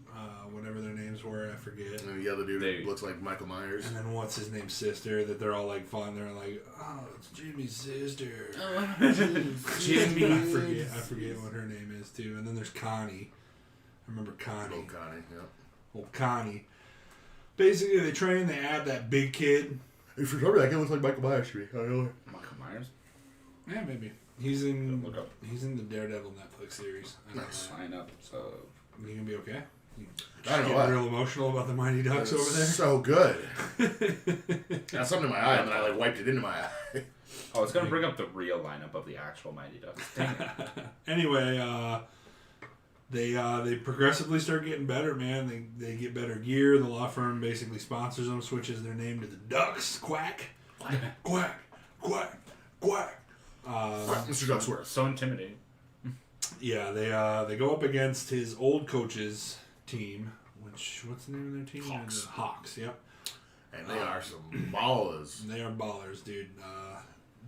whatever their names were, I forget. And the other dude They- looks like Michael Myers. And then what's his name's sister that they're all like fun. They're like, oh, it's Jimmy's sister. Jimmy. I forget what her name is too. And then there's Connie. I remember Connie. Oh, Connie, yeah. Old Connie. Basically, they train. They add that big kid. If you remember, that guy looks like Michael Myers to me. I know. Michael Myers. Yeah, maybe he's in. Look up. He's in the Daredevil Netflk series. I don't know. Sign up. So. You gonna be okay? You I don't know get what. real emotional about the Mighty Ducks over there. So good. Got something in my eye, and then I like wiped it into my eye. Oh, it's gonna bring up the real lineup of the actual Mighty Ducks. Dang it. Anyway, they progressively start getting better, man. They get better gear. The law firm basically sponsors them, switches their name to the Ducks. Quack, quack, quack, quack. Mr. Ducksworth. So intimidating. Yeah, they go up against his old coach's team. What's the name of their team? Hawks. Hawks. Yep. And they are some ballers. They are ballers, dude.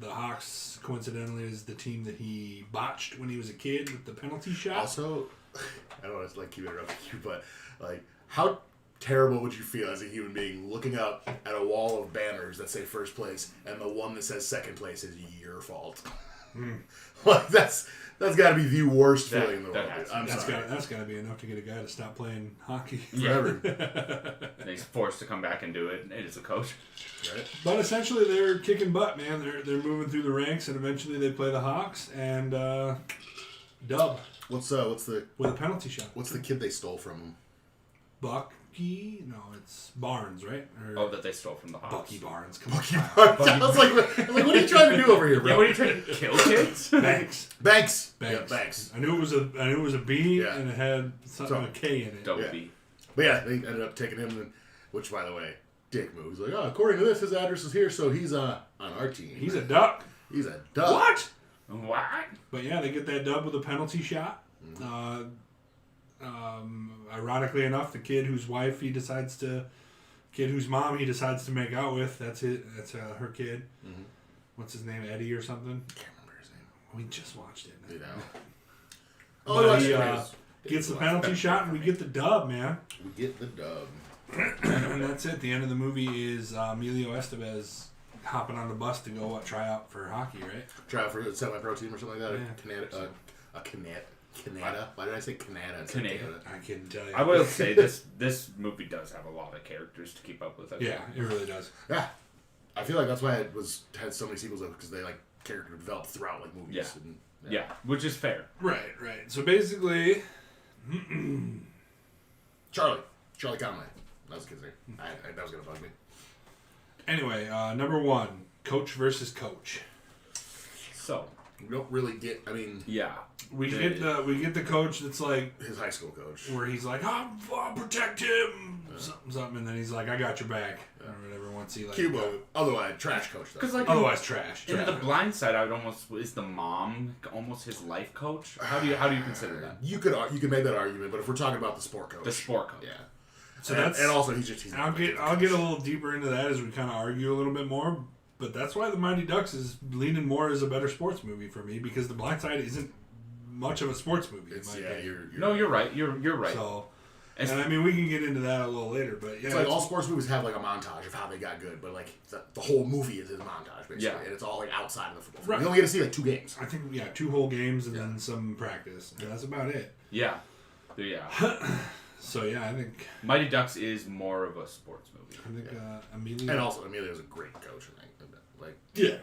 The Hawks, coincidentally, is the team that he botched when he was a kid with the penalty shot. Also, I don't want to like keep interrupting you, but like, how terrible would you feel as a human being looking up at a wall of banners that say first place and the one that says second place is your fault? Like that's got to be the worst That- feeling in the that world. has Dude. I'm That's sorry. got to be enough to get a guy to stop playing hockey. Forever. And he's forced to come back and do it. And it's a coach. Right? But essentially, they're kicking butt, man. They're moving through the ranks, and eventually they play the Hawks and dub What's the with a penalty shot. kid they stole from him? Bucky? No, it's Barnes, right? Or Oh, that they stole from the Hawks. Bucky Barnes. Come on. I was like, what are you trying to do over here, bro? Yeah, what are you trying to kill kids? Banks. Banks. Banks. Yeah, Banks. I knew it was a B, Yeah. and it had something So- a K in it. Double Yeah. B. But yeah, they ended up taking him, which, by the way, dick move. He's like, oh, according to this, his address is here, so he's on our team. He's a duck. He's a duck. What? What? But yeah, they get that dub with a penalty shot. Ironically enough, the kid whose mom he decides to make out with, that's her kid. Mhm. What's his name? Eddie or something? Can't remember his name. We just watched it. You know? But watched he, it. gets the penalty shot, and we get the dub, man. We get the dub. And that's it. The end of the movie is Emilio Estevez hopping on the bus to go try out for hockey, right? Try out for a semi-pro team or something like that. Yeah. Canada. Why did I say Canada? It's Canada. I can tell you. I will say this movie does have a lot of characters to keep up with. I think. Yeah, it really does. Yeah. I feel like that's why it had so many sequels, because they like character developed throughout like movies. Yeah. And, Yeah, which is fair. Right. So basically, Charlie Conway. That was a kid's name. That was gonna bug me. anyway, number one, coach versus coach. So We don't really get. I mean, yeah, We get the coach that's like his high school coach. where he's like, I'll protect him, something, and then he's like, I got your back, or whatever. Once he like, Cubo. Otherwise, trash coach. Though. because like otherwise trash. in the Blindside, I would almost is the mom almost his life coach. How do you consider that? You could make that argument, but if we're talking about the sport coach, The sport coach. yeah. So And also he's. I'll get a little deeper into that as we kind of argue a little bit more. But that's why the Mighty Ducks is leaning more as a better sports movie for me, because the Blindside isn't much of a sports movie. It's, in my opinion. You're right. You're right. So, It's- and I mean, we can get into that a little later, but yeah, It's like all sports movies have like a montage of how they got good, but like the whole movie is a montage basically, Yeah. and it's all like outside of the football. Right. You only get to see like 2 games. I think 2 whole games and then some practice, and that's about it. Yeah. So yeah, I think Mighty Ducks is more of a sports movie. Emilio. And also, Emilio's a great coach. I think. Like, Yeah.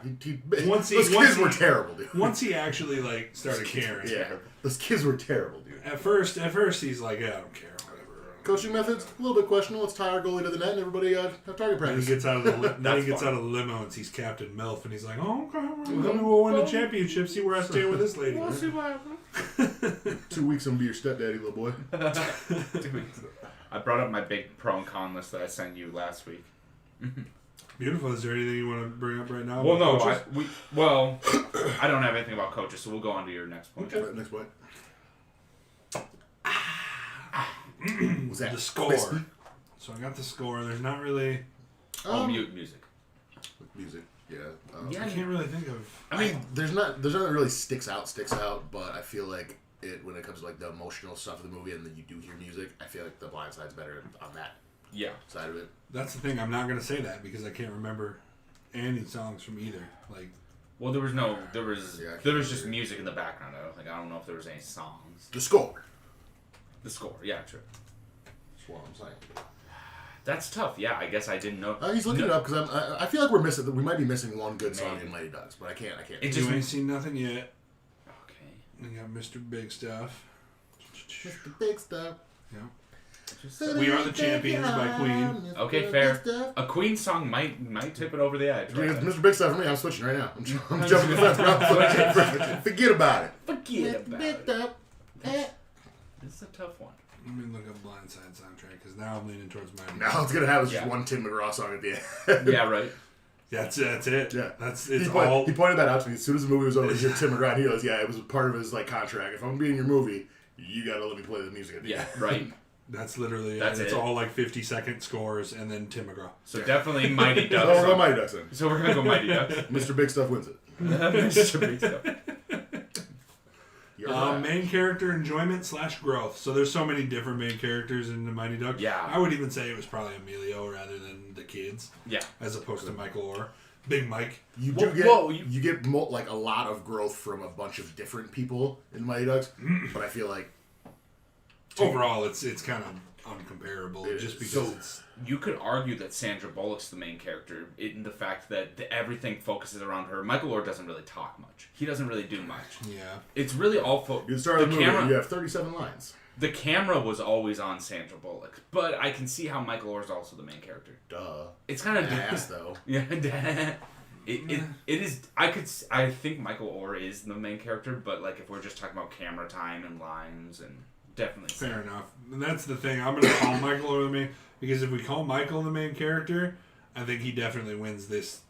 those kids were terrible, dude. Once he actually like started caring. Yeah, those kids were terrible, dude. At first he's like, yeah, I don't care, whatever. Coaching methods a little bit questionable. Let's tie our goalie to the net and everybody have target Then he practice. gets out of the That's out of the limo and sees Captain Milf, and he's like, "Oh, okay, maybe we'll win the championship. See where I stand with this lady." We'll see what happens. 2 weeks and be your stepdaddy, little boy. I brought up my big pro and con list that I sent you last week. Beautiful. Is there anything you want to bring up right now? Well, no, about coaches? I don't have anything about coaches, so we'll go on to your next point. Okay. Right, next point. Was that The score. crispy? So I got the score. There's not really. Music. Music. Yeah. Yeah. I can't really think of. I mean, there's nothing that really sticks out, but I feel like when it comes to like the emotional stuff of the movie and then you do hear music, I feel like The Blind Side's better on that Yeah. side of it. That's the thing. I'm not gonna say that because I can't remember any songs from either. Like, Well, there was Yeah, I can't just remember. music in the background. I don't know if there was any songs. The score. The score, yeah, true. That's what I'm saying. That's tough. Yeah, I guess I didn't know. He's looking it up because I feel like we might be missing one good song in Mighty Ducks, but I can't. It you just ain't seen nothing yet. okay. We got Mr. Big Stuff. The big stuff. Yeah. Just, We Are the Champions by Queen. Okay, fair. A Queen song might tip it over the edge. Dude, Right it's Mr. Big Stuff for me. I'm switching right now. I'm jumping the fence, bro. Forget about it. Forget about Big it. stuff. This is a tough one. Let me look up Blindside soundtrack because now I'm leaning towards mine. Now it's gonna have is just Yeah. one Tim McGraw song at the end. Yeah, right. That's it. Yeah. It's all. He pointed that out to me as soon as the movie was over. He heard Tim McGraw. He goes, "Yeah, it was part of his like contract. If I'm gonna be in your movie, you gotta let me play the music at the Yeah, end." right. That's literally That's it's it. all like 50-second scores and then Tim McGraw. So definitely Mighty So we're Ducks. going Mighty Ducks then. So we're gonna go Mighty Ducks. Mr. Big Stuff wins it. Mr. Big Stuff. You're right. Main character enjoyment / growth. So there's so many different main characters in the Mighty Ducks. Yeah. I would even say it was probably Emilio rather than the kids, Yeah. as opposed to Michael Orr. Big Mike. You do Well, get you get like a lot of growth from a bunch of different people in Mighty Ducks, but I feel like Overall, it's kind of uncomparable It just is. because So- it's. You could argue that Sandra Bullock's the main character in the fact that everything focuses around her. Michael Orr doesn't really talk much. He doesn't really do much. Yeah. It's really all you start the movie, camera. you have 37 lines. The camera was always on Sandra Bullock, but I can see how Michael Orr's also the main character. Duh. It's kind of Ass though. Yeah, it is. I think Michael Orr is the main character, but like if we're just talking about camera time and lines and definitely Fair enough. And that's the thing. I'm going to call Michael Orr the main. Because if we call Michael the main character, I think he definitely wins this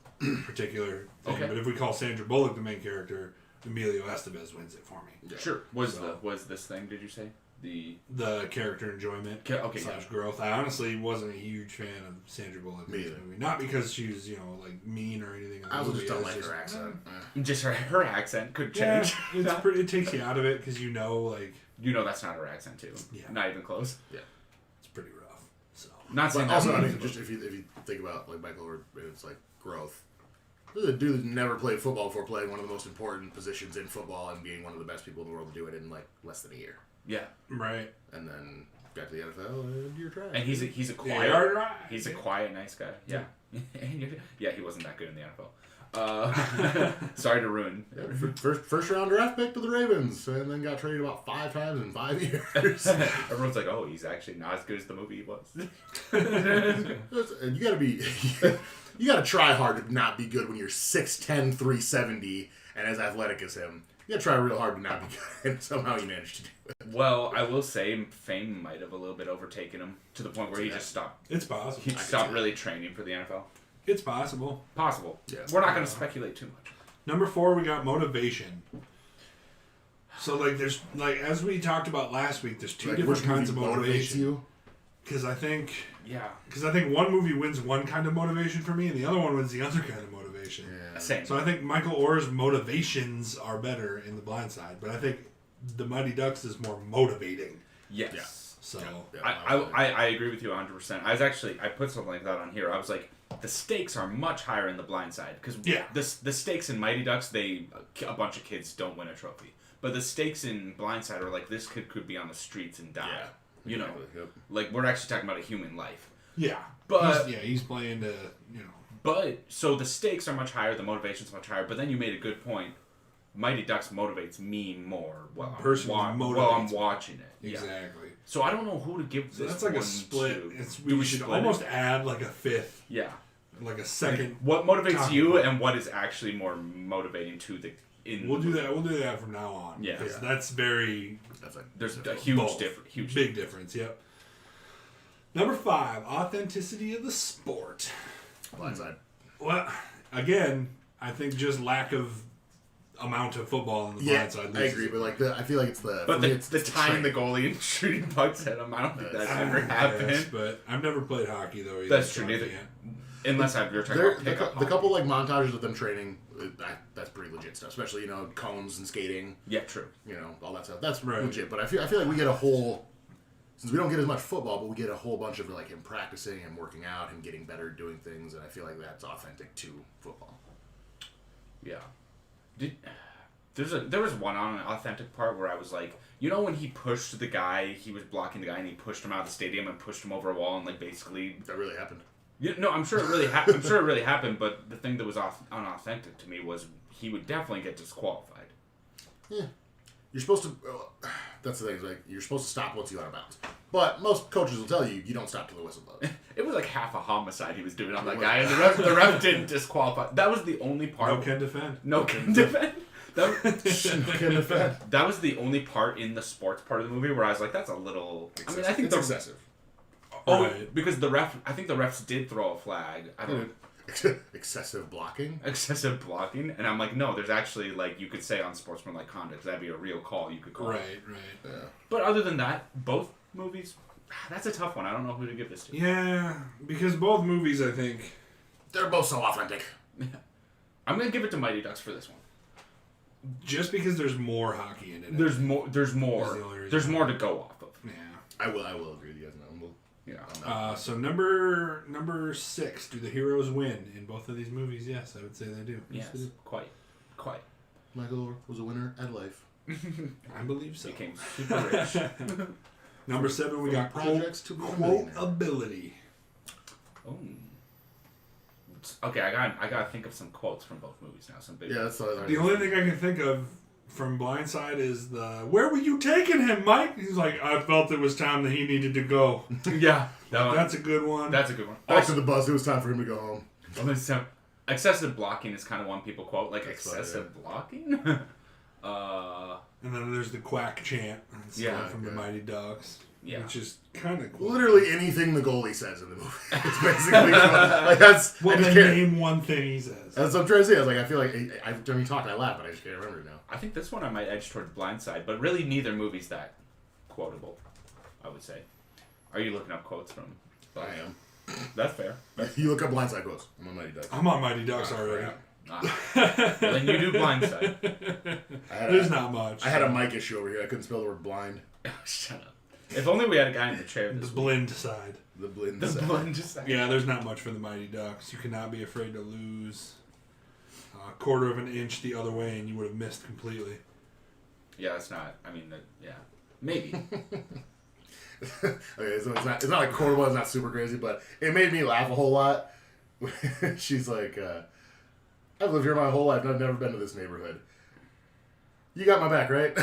particular thing. Okay. But if we call Sandra Bullock the main character, Emilio Estevez wins it for me. Yeah. Sure. Was this thing? Did you say The character enjoyment Okay, / growth. I honestly wasn't a huge fan of Sandra Bullock in Me this either. movie. Not because she was, like mean or anything. In the I also movie. just don't It's like her accent. just her accent could Yeah, change? it takes you out of it because like You know that's not her accent too. Yeah. Not even close. it's pretty rough. So Not saying But also, that. I mean, just if you think about like Michael Orr, it's like growth. This is a dude that never played football before playing one of the most important positions in football and being one of the best people in the world to do it in like less than a year. Yeah. right. And then got to the NFL and you're trash. And he's a Yeah, quiet. you're right. He's a quiet, nice guy. Yeah. Yeah, he wasn't that good in the NFL. Sorry to ruin. Yeah, first round draft pick to the Ravens, and then got traded about 5 times in 5 years. Everyone's like, "Oh, he's actually not as good as the movie he was." And you gotta be, you gotta try hard to not be good when you're 6'10", 370, and as athletic as him. You gotta try real hard to not be good, and somehow you managed to do it. Well, I will say, fame might have a little bit overtaken him to the point where he just stopped. It's possible. He stopped really training for the NFL. It's possible. Possible. Yeah. We're not going to speculate too much. Number 4, we got motivation. So, there's, as we talked about last week, there's two different which kinds of movie motivates motivation. you? Because I think Yeah. one movie wins one kind of motivation for me, and the other one wins the other kind of motivation. Yeah. Same. So I think Michael Orr's motivations are better in The Blind Side, but I think the Mighty Ducks is more motivating. Yes. Yeah. So Yeah, I agree with you 100%. I put something like that on here. I was like, the stakes are much higher in the Blindside because the stakes in Mighty Ducks, a bunch of kids don't win a trophy, but the stakes in Blindside are like this kid could be on the streets and die. Yeah, Exactly. Yep. Like we're actually talking about a human life. yeah, But he's playing to But so the stakes are much higher, the motivation's much higher. But then you made a good point. Mighty Ducks motivates me more while I'm watching it. exactly. Yeah. So I don't know who to give So this. that's like one a split. to. We should split almost it? add like a fifth, Yeah. like a second. What motivates talking you point. and what is actually more motivating to the. We'll do that. We'll do that from now on. Yeah. because that's very. That's like There's a huge both. difference. Huge. Big difference. Yep. Number 5, authenticity of the sport. Blindside. Well, again, I think just lack of amount of football in the Yeah, Blindside. I agree, but like I feel like it's the. But for me, the it's tying the training. goalie and shooting pucks at him, I don't think that's I ever happened. guess, but I've never played hockey though. Either, That's so true. I Neither. can't. Unless you're talking There, about pickup the hockey. couple like montages of them training, that's pretty legit stuff. Especially cones and skating, Yeah, true. all that stuff. That's Right. legit. But I feel like we get a whole, since we don't get as much football, but we get a whole bunch of like him practicing and working out and getting better, doing things, and I feel like that's authentic to football. Yeah. There was one on an authentic part where I was like, when he pushed the guy, he was blocking the guy and he pushed him out of the stadium and pushed him over a wall and like basically. That really happened. No, I'm sure it really happened. I'm sure it really happened. But the thing that was unauthentic to me was he would definitely get disqualified. Yeah. You're supposed to. That's the thing. Is like you're supposed to stop once you go out of bounds. But most coaches will tell you don't stop till the whistle blows. It was like half a homicide he was doing on that guy, and the ref didn't disqualify. That was the only part. No can defend. No can defend. That, Can defend. that was the only part in the sports part of the movie where I was like, that's a little. Excessive. I think it's the excessive. Oh, Right. because I think the refs did throw a flag. I don't Excessive blocking. excessive blocking, and I'm like, no, there's actually like you could say on sportsmanlike conduct that'd be a real call you could call. Right. Yeah. But other than that, both movies, that's a tough one. I don't know who to give this to. Yeah, because both movies, I think. They're both so authentic. I'm gonna give it to Mighty Ducks for this one. Just because there's more hockey in it. There's more. There's more. That's the only reason. There's more to go off of. Yeah. I will agree with you guys. Yeah. So number 6, do the heroes win in both of these movies? Yes, I would say they do. Yes. they do. Quite. Michael Orr was a winner at life. I believe so. Became super rich. Number 7, we got projects to be a millionaire. quotability. Oh. Okay, I gotta think of some quotes from both movies now. Some big. Yeah, that's what I The only thing I can think of from Blindside is where were you taking him, Mike? He's like, I felt it was time that he needed to go. Yeah. That's a good one. That's a good one. Back to the bus. It was time for him to go home. Excessive blocking is kind of one people quote, like That's excessive blocking. And then there's the quack chant from the Mighty Ducks. Yeah. Which is kind of cool. Literally anything the goalie says in the movie. It's basically like that's. Well, I just then can't. name one thing he says. That's what I'm trying to say. I was like, I feel like when he talked, I laughed, but I just can't remember it now. I think this one I might edge towards Blindside, but really neither movie's that quotable, I would say. Are you looking up quotes from? I am. That's fair. You look up Blindside quotes. I'm on Mighty Ducks. I'm on Mighty Ducks already. Well, then you do Blindside. There's not much. I had a mic issue over here. I couldn't spell the word blind. Shut up. If only we had a guy in the chair. The This blind side. The blind. The blend just. Yeah, there's not much for the Mighty Ducks. You cannot be afraid to lose. A quarter of an inch the other way, and you would have missed completely. Yeah, that's not. I mean, yeah, maybe. Okay, so it's not like horrible. It's not super crazy, but it made me laugh a whole lot. She's like, I've lived here my whole life and I've never been to this neighborhood. You got my back, right?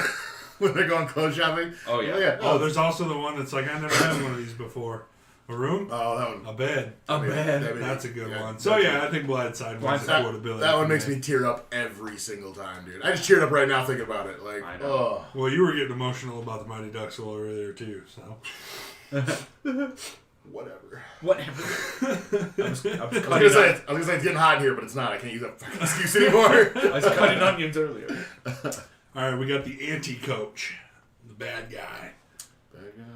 When they're going clothes shopping. Oh yeah. Oh, there's also the one that's like, I never had one of these before. A room? Oh, that one. A bed. A bed. That's a good one. So yeah, I think Blindside wins the That, quotability. that one for makes me tear up every single time, dude. I just teared up right now thinking about it. Like, I know. oh. Well, you were getting emotional about the Mighty Ducks earlier too, so. Whatever. Whatever. I was I was gonna say it's getting hot in here, but it's not. I can't use that fucking excuse anymore. I was cutting onions earlier. All right, we got the anti-coach, the bad guy.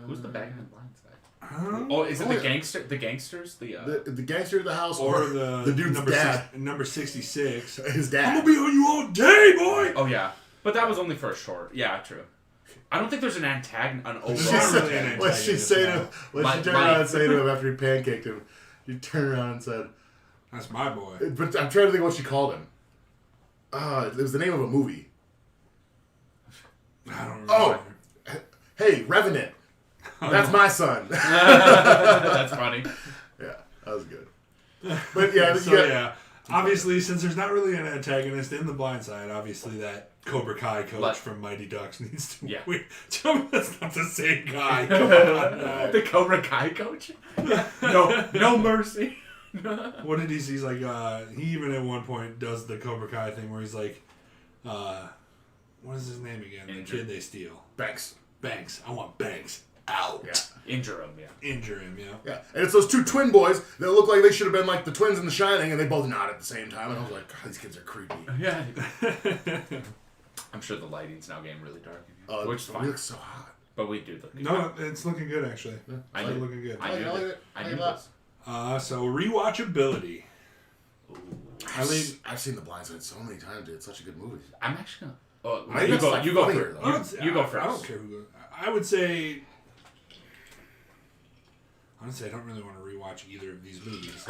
Who's the bad guy in Blindside? Huh? Oh, is it Oh, the yeah. gangster? The gangsters? The gangster of the house Or the dude's number dad. number 66. His I'm dad. gonna be on you all day, boy. Oh yeah, but that was only for a short. Yeah, true. I don't think there's an antagonist, an There's She not overall. really an said, what she antagonist, say no. to what Like- she turned around and say to him after he pancaked him? She turned around and said, That's my boy. but I'm trying to think of what she called him. It was the name of a movie. I don't remember. Oh, hey, Revenant. That's my son. That's funny. Yeah, that was good. But yeah, So yeah, obviously, since there's not really an antagonist in The Blind Side, obviously that Cobra Kai coach Like- from Mighty Ducks needs to. Yeah. Wait, tell me that's not the same guy. Come on. No. The Cobra Kai coach? No mercy. What did he see? He's like, he even at one point does the Cobra Kai thing where he's like, what is his name again? The Injure. kid they steal. Banks. Banks. I want Banks out. Yeah. Injure him, yeah. Injure him, yeah. Yeah, and it's those two twin boys that look like they should have been like the twins in The Shining, and they both nod at the same time. And I was like, God, these kids are creepy. Yeah. I'm sure the lighting's now getting really dark in here, which is we fine. look so hot. But we do look. No, it's looking good actually. I It's knew- looking good. I knew like that. it. I I knew like this. So rewatchability. I mean, I've seen The Blind Side so many times, dude. It's such a good movie. I'm actually gonna. Oh, I think you that's, go. like, You go funnier, first. though. You go first. I don't care who goes. I would say. Honestly, I don't really want to rewatch either of these movies.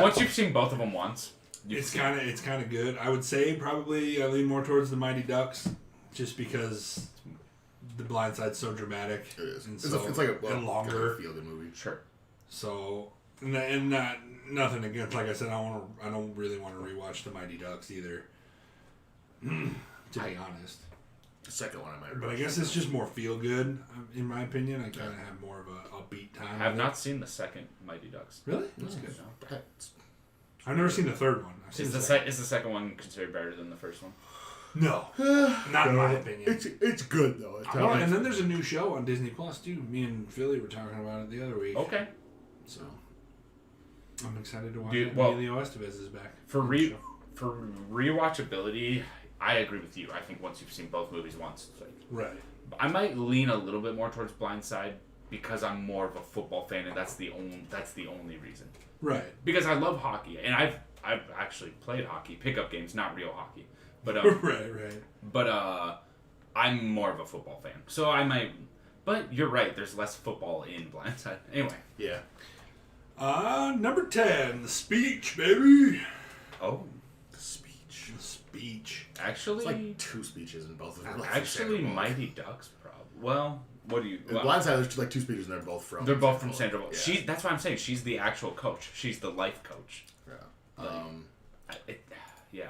Once you've seen both of them once, It's kind of good. I would say probably I lean more towards the Mighty Ducks, just because the Blind Side's so dramatic. It is. And It's, so, it's like a and longer. feel good movie. sure. So and not nothing against. Like I said, I don't really want to rewatch the Mighty Ducks either. To be honest. The second one I might. But I guess it's just more feel good, in my opinion. I kind of have more of a upbeat time. I have with it. not seen the second Mighty Ducks. Really? That's good. No. I've never seen the third one. I've seen Is the second one considered better than the first one? No, not in my opinion. It's good though. Well, and then there's a new show on Disney Plus too. Me and Philly were talking about it the other week. Okay. So I'm excited to watch Dude, it. well, Emilio Estevez is back. For on the show. for rewatchability, I agree with you. I think once you've seen both movies once, it's like, Right. I might lean a little bit more towards Blindside because I'm more of a football fan, and that's the only reason. Right. Because I love hockey, and I've actually played hockey, pickup games, not real hockey, but right. but I'm more of a football fan, so I might. But you're right. There's less football in Blindside. Anyway. Yeah. Number 10, The Speech, baby. Oh, The Speech. The Speech. actually, It's like two speeches in both of them. actually, Mighty Ducks, Well, what do you? In Well, Blindside, there's like two speeches, and they're both from. they're both from Sandra Bullock. Yeah. That's why I'm saying she's the actual coach. She's the life coach. Yeah. Yeah.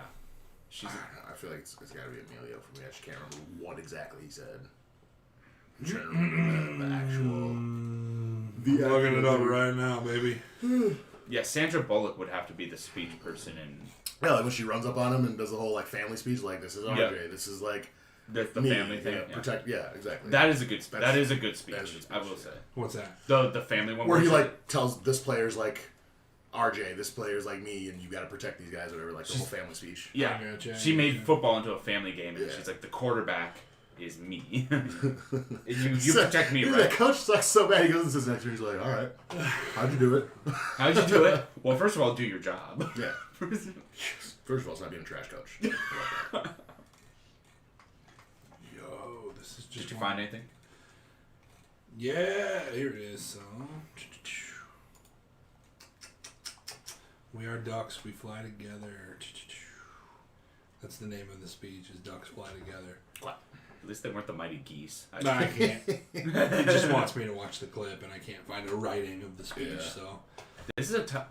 She's. I don't know. I feel like it's got to be Emilio for me. I just can't remember what exactly he said. I'm trying to remember the actual. I'm looking it up right now, baby. Yeah, Sandra Bullock would have to be the speech person in Yeah, like when she runs up on him and does the whole like family speech, like this is RJ, Yeah. this is like the me, family thing. yeah, Yeah. protect. Yeah, exactly. That is a good. That That's- is a good speech. that is a good speech, I will yeah. say What's that? the family one where he she- like tells this player's like RJ, this player's like me, and you got to protect these guys, or whatever. Like the whole family speech. Yeah, I gotcha, she made yeah. football into a family game, and Yeah. she's like, the quarterback is me. you protect me, Dude, right? The coach sucks so bad. He goes into his next year. He's like, "All right, how'd you do it?" How'd you do it? Well, first of all, do your job. Yeah. First of all, it's not being a trash coach. How about that? Yo, this is just. Did you one- find anything? Yeah, here it is. So, we are ducks. We fly together. That's the name of the speech. Is ducks fly together. At least they weren't the mighty geese. No, I can't. It just wants me to watch the clip, and I can't find a writing of the speech. Yeah. So, This is a tough.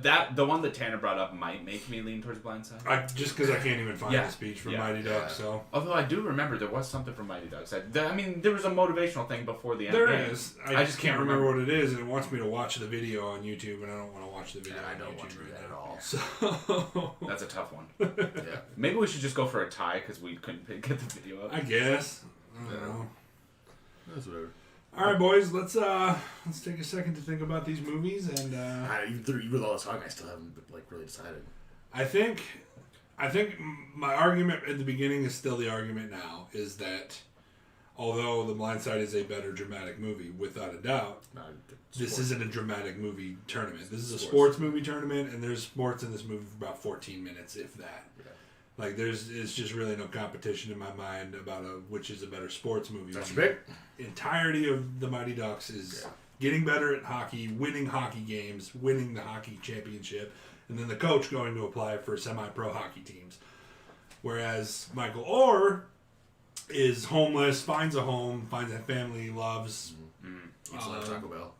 The one that Tanner brought up might make me lean towards Blindside. just because I can't even find Yeah. the speech from Yeah. Mighty Ducks. So Although I do remember there was something from Mighty Ducks. I mean, there was a motivational thing before the end. there game. is. I just can't remember. remember what it is, and it wants me to watch the video on YouTube, and I don't want to watch the video Yeah, I on don't YouTube want to do right that now. at all. So, That's a tough one. Yeah. Maybe we should just go for a tie because we couldn't get the video up. I guess. I don't Yeah. know. That's whatever. All right, boys. Let's take a second to think about these movies, and Even with all this talk, I still haven't like really decided. I think my argument at the beginning is still the argument now. Is that although The Blind Side is a better dramatic movie, without a doubt, No, this isn't a dramatic movie tournament. This is a Sports. sports movie tournament, and there's sports in this movie for about 14 minutes, if that. Yeah. Like it's just really no competition in my mind about which is a better sports movie. That's When big. the entirety of the Mighty Ducks is getting better at hockey, winning hockey games, winning the hockey championship, and then the coach going to apply for semi-pro hockey teams. Whereas Michael Orr is homeless, finds a home, finds a family he loves, Eats a lot of Taco Bell.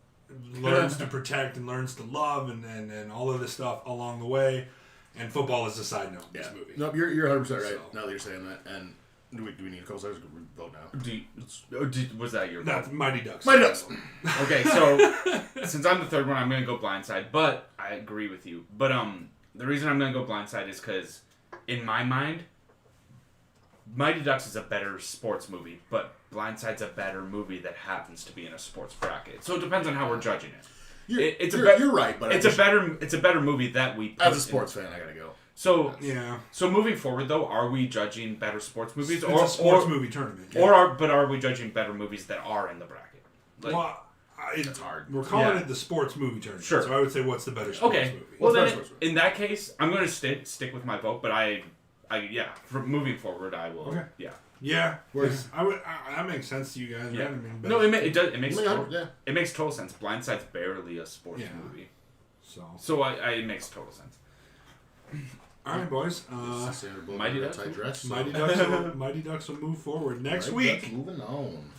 learns to protect and learns to love and all of this stuff along the way. And football is a side note in this movie. Nope, you're 100% right. So. Now that you're saying that, and do we need a couple stars? Vote now. Was that your That's Mighty Ducks. Mighty Ducks. Okay, so since I'm the third one, I'm gonna go Blindside. But I agree with you. But the reason I'm gonna go Blindside is because, in my mind, Mighty Ducks is a better sports movie, but Blindside's a better movie that happens to be in a sports bracket. So it depends on how we're judging it. You're right, but it's a better movie that we put as a sports fan, I gotta go. So Yeah. So moving forward, though, are we judging better sports movies, It's a sports movie tournament. Yeah. are we judging better movies that are in the bracket? Like, Well, It's hard. We're calling Yeah. it the sports movie tournament. Sure. So I would say, what's the better sports okay. movie? Well, What's then better sports in that case, I'm going to stick with my vote, but I from moving forward, I will. Okay. Yeah. Yeah. Whereas- That makes sense to you guys, Yeah. right? I mean, No, it does. It makes Yeah. it makes total sense. Blindside's barely a sports Yeah. movie, So, so it makes total sense. all right, boys. Mighty Ducks. Tight dress. so- Mighty Ducks will move forward next Mighty week. Ducks moving on.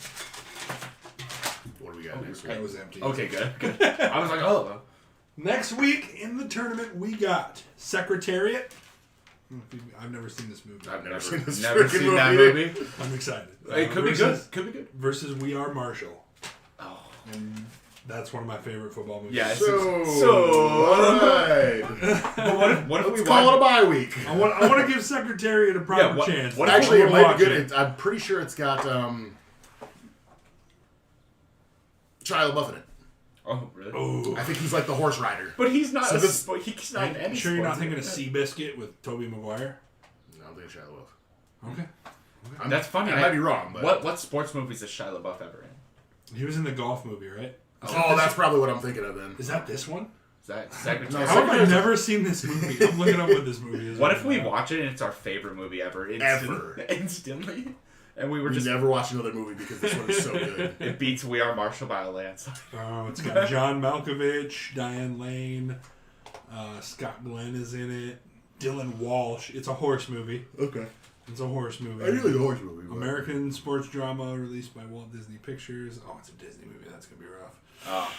What do we got next week? That was empty. Okay, good. I was like, oh. Next week in the tournament, we got Secretariat. I've never seen this movie. I've never seen this Never freaking seen that movie. movie. I'm excited. It could be good. Could be good. Versus We Are Marshall. Oh. And that's one of my favorite football movies. Yeah. So, alright. But what if Let's we call it a watch? bye week. I want to give Secretariat a proper Yeah, what- chance. what if Actually, it We'll might watch be good. I'm pretty sure it's got Shia LaBeouf in it. Oh, really? Oh. I think he's like the horse rider. But he's not. So this- He's not in any. Sure you're not sports thinking of movie. Seabiscuit with Tobey Maguire? No, I'm thinking Shia LaBeouf. Okay. That's funny. I might be wrong, but What sports movies is Shia LaBeouf ever in? He was in the golf movie, right? oh, that's probably what I'm thinking of then. Is that this one? Is that Secretary? No, How have I Secretariat's- never seen this movie? I'm looking up what this movie is. What right if we now. watch it and it's our favorite movie ever? Ever. Instantly. And we were We just. never watched another movie because this one is so good. It beats We Are Marshall by a landslide. Oh, it's got John Malkovich, Diane Lane, Scott Glenn is in it, Dylan Walsh. It's a horse movie. Okay. It's a horse movie. I really like the horse movie. but- American sports drama released by Walt Disney Pictures. Oh, it's a Disney movie. That's gonna be rough. Oh.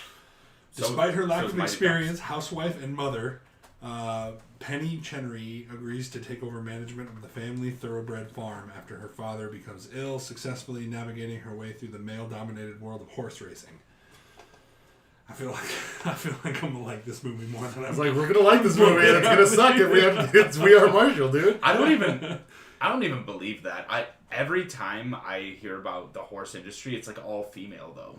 Despite her lack so is of Mighty experience, housewife and mother, Penny Chenery agrees to take over management of the family thoroughbred farm after her father becomes ill, successfully navigating her way through the male-dominated world of horse racing. I feel like I'm gonna like this movie more than I It's like, we're gonna like this movie, and it's gonna suck if we have it's We Are Marshall, dude. I don't even believe that. Every time I hear about the horse industry, it's like all female though.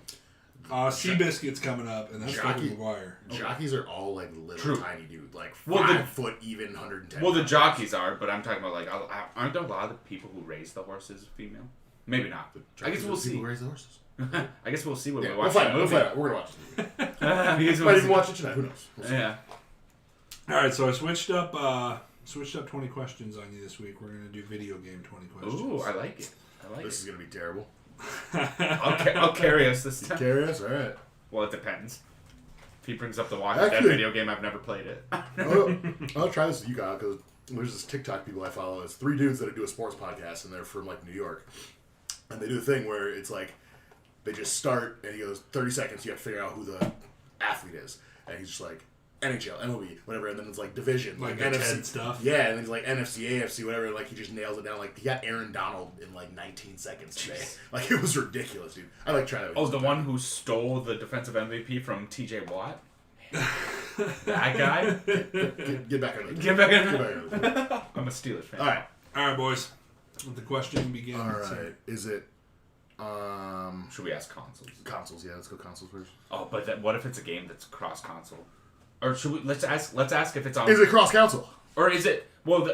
Seabiscuit's coming up, and that's Tobey Maguire. Jockeys are all like little True. tiny dude, like Well, 5 foot even, 110. Well, the jockeys are, but I'm talking about like aren't a lot of the people who raise the horses female? Maybe not. I guess we'll see. People raise the horses. I guess we'll see when Yeah, we we'll watch find the out. We'll movie. find out. We're gonna watch this movie. I guess Might we'll even see. watch it tonight. Who knows? We'll see. Yeah. All right, so I switched up 20 questions on you this week. We're gonna do video game 20 questions. Ooh, I like it. I like This is it. gonna be terrible. I'll carry us this time. Curious? All right. Well, it depends. If he brings up the Walking Dead Actually- video game, I've never played it. I'll try this with you guys because there's this TikTok people I follow. It's 3 dudes that do a sports podcast, and they're from like New York, and they do a thing where it's like they just start, and he goes 30 seconds. You have to figure out who the athlete is, and he's just like NHL, MLB, whatever, and then it's like division, Like like the NFC TED stuff? Yeah, and then he's like NFC, AFC, whatever. And like he just nails it down. Like he got Aaron Donald in like 19 seconds today. Like it was ridiculous, dude. I like trying to. Oh, the one who stole the defensive MVP from TJ Watt? That guy? Get back on it. Get back on Get back on it. I'm a Steelers fan. All right. All right, boys. The question begins. All right. Is it Should we ask consoles? consoles? Yeah, let's go consoles first. Oh, but what if it's a game that's cross console? Or should we? Let's ask if it's on. Is it cross console? Or is it? Well,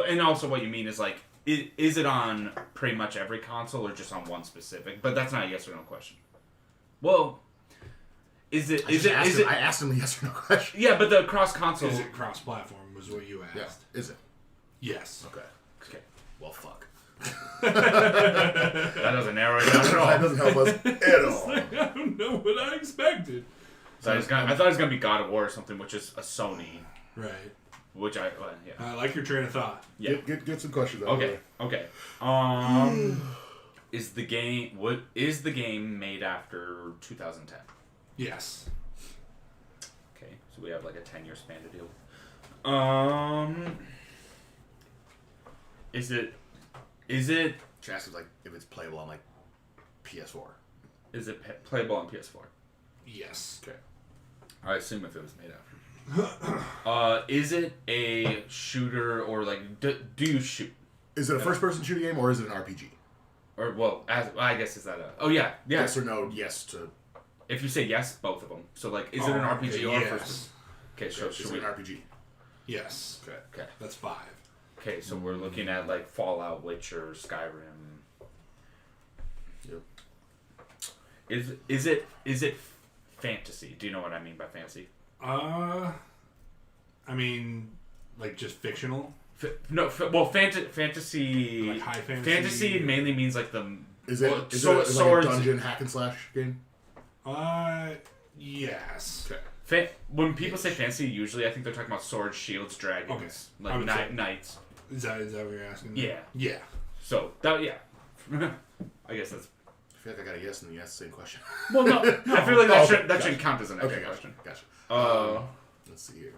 and also what you mean is like, is it on pretty much every console or just on one specific? But that's not a yes or no question. Well, is it? I asked him a yes or no question. Yeah, but the cross console. Is it cross-platform? Was what you asked. Yeah. Is it? Yes. Okay. Okay. Well, fuck. That doesn't narrow it down at all. That doesn't help us at all. I don't know what I expected. So I thought it was gonna be God of War or something, which is a Sony. Right. Which I yeah. I like your train of thought. Yeah. Get some questions out Okay. Okay. Is the game made after 2010? Yes. Okay, so we have like a 10-year span to deal with. Is it Chance is like if it's playable on like PS4. playable on PS4? Yes. Okay. I assume if it was made after. Is it a shooter or like do you shoot? Is it a first-person shooting game or is it an RPG? Or well, I guess is that a? Oh yeah, yeah. Yes or no? Yes to. If you say yes, both of them. So like, is it an RPG or yes. first? Okay, so Is should it we? an RPG? Yes. Okay. That's 5. Okay, so we're looking at like Fallout, Witcher, Skyrim. Yep. Is it fantasy? Do you know what I mean by fantasy? I mean, like just fictional. Fantasy. Like high fantasy. Fantasy mainly means like the. Is it, well, is it like swords. a dungeon hack and slash game? Yes. Okay. When people say fantasy, usually I think they're talking about swords, shields, dragons, I would say- knights. Is that what you're asking? Yeah. Yeah. So that I guess that's. I feel like I got a yes and you asked the same question. Well, no, I feel like that Okay, shouldn't count as an extra Okay, question. Gotcha. Let's see here.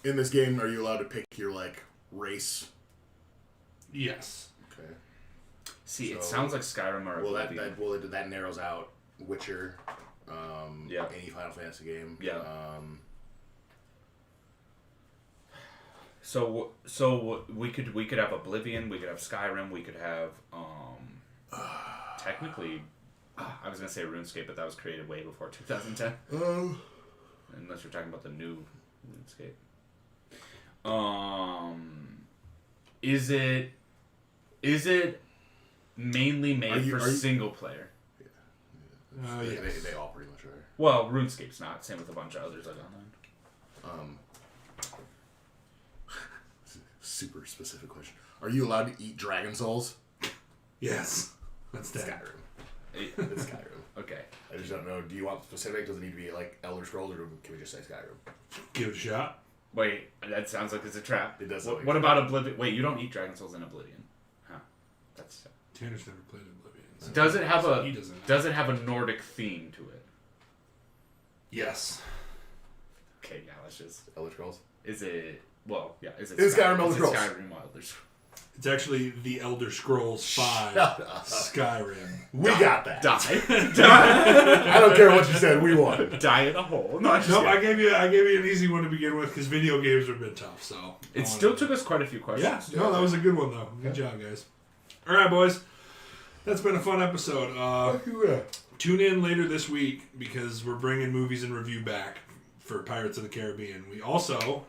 In this game, are you allowed to pick your like race? Yes. Okay. See, it So- sounds like Skyrim or Well, Oblivion. that narrows out Witcher. Yeah. Any Final Fantasy game. Yeah. So we could have Oblivion, we could have Skyrim, we could have technically I was gonna say RuneScape, but that was created way before 2010. Unless you're talking about the new RuneScape. Is it mainly made for single player? Yes. They all pretty much are. Well, RuneScape's not. Same with a bunch of others like online. Super specific question. Are you allowed to eat dragon souls? Yes. That's that. Skyrim. It's Skyrim. Okay. I just don't know. Do you want specific? Does it need to be like Elder Scrolls, or can we just say Skyrim? Give it a shot. Wait, that sounds like it's a trap. It does. What about Oblivion? Wait, you don't eat Dragon Souls in Oblivion, huh? That's. Tanner's never played Oblivion. So Does it have he doesn't. Does it have a Nordic theme to it? Yes. Okay, yeah. Let's just. Elder Scrolls? Is it? Well, yeah. Is it? Is Skyrim Elder is it Scrolls? Skyrim Elder Scrolls? It's actually the Elder Scrolls 5 Shut up. Skyrim. We got that. Die. I don't care what you said. We won. Die in a hole. No, Nope, I gave you an easy one to begin with because video games have been tough. So It still took us quite a few questions. Yeah, no, that was a good one though. Good job, guys. All right, boys, that's been a fun episode. Tune in later this week because we're bringing movies and review back for Pirates of the Caribbean. We also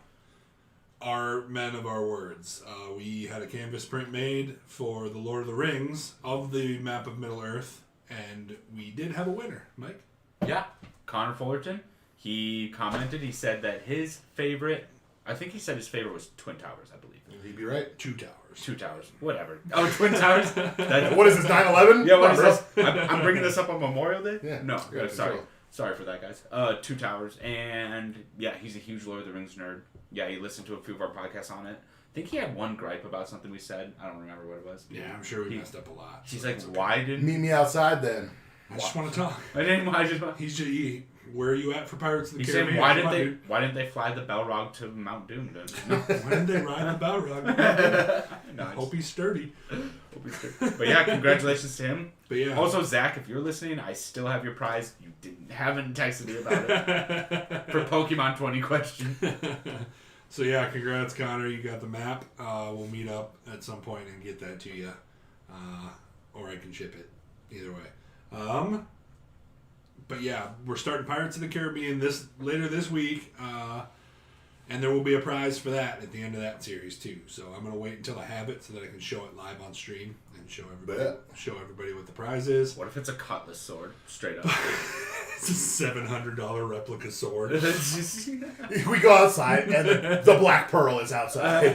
are men of our words. We had a canvas print made for the Lord of the Rings of the map of Middle Earth, and we did have a winner, Mike. Yeah. Connor Fullerton. He commented. He said that his favorite. I think he said his favorite was Twin Towers. I believe. He'd be right. 2 Towers. 2 Towers. Whatever. Oh, Twin Towers. What is this, 9/11? Yeah, what is Come on, this? I'm bringing this up on Memorial Day? Yeah. No, Yeah, sorry. control. Sorry for that, guys. 2 Towers. And, yeah, he's a huge Lord of the Rings nerd. Yeah, he listened to a few of our podcasts on it. I think he had one gripe about something we said. I don't remember what it was. Yeah, I'm sure we messed up a lot. He's so like, that's okay. why didn't... Meet me outside then. I just want to talk. I just want... He's just, where are you at for Pirates of the He Caribbean? said, why Come on, didn't dude. they fly the Balrog to Mount Doom? Why didn't they ride the Balrog? No, I Hope he's sturdy. But yeah, congratulations to him. But yeah. Also, Zach, if you're listening, I still have your prize. You haven't texted me about it for Pokemon 20 question. So yeah, congrats, Connor. You got the map. We'll meet up at some point and get that to you, or I can ship it. Either way. But yeah, we're starting Pirates of the Caribbean later this week, and there will be a prize for that at the end of that series too. So I'm gonna wait until I have it so that I can show it live on stream and show everybody what the prize is. What if it's a cutlass sword, straight up? It's a $700 replica sword. We go outside, and the Black Pearl is outside.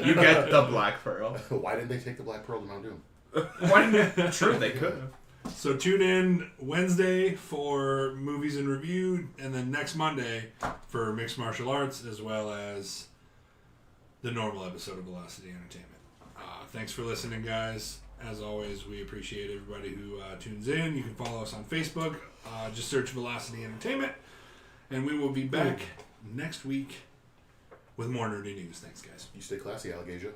You get the Black Pearl. Why didn't they take the Black Pearl to Mount Doom? Why? True, they could have. So tune in Wednesday for movies and review, and then next Monday for mixed martial arts, as well as the normal episode of Velocity Entertainment. Thanks for listening, guys. As always, we appreciate everybody who tunes in. You can follow us on Facebook. Just search Velocity Entertainment. And we will be back next week with more nerdy news. Thanks, guys. You stay classy, Allegasia.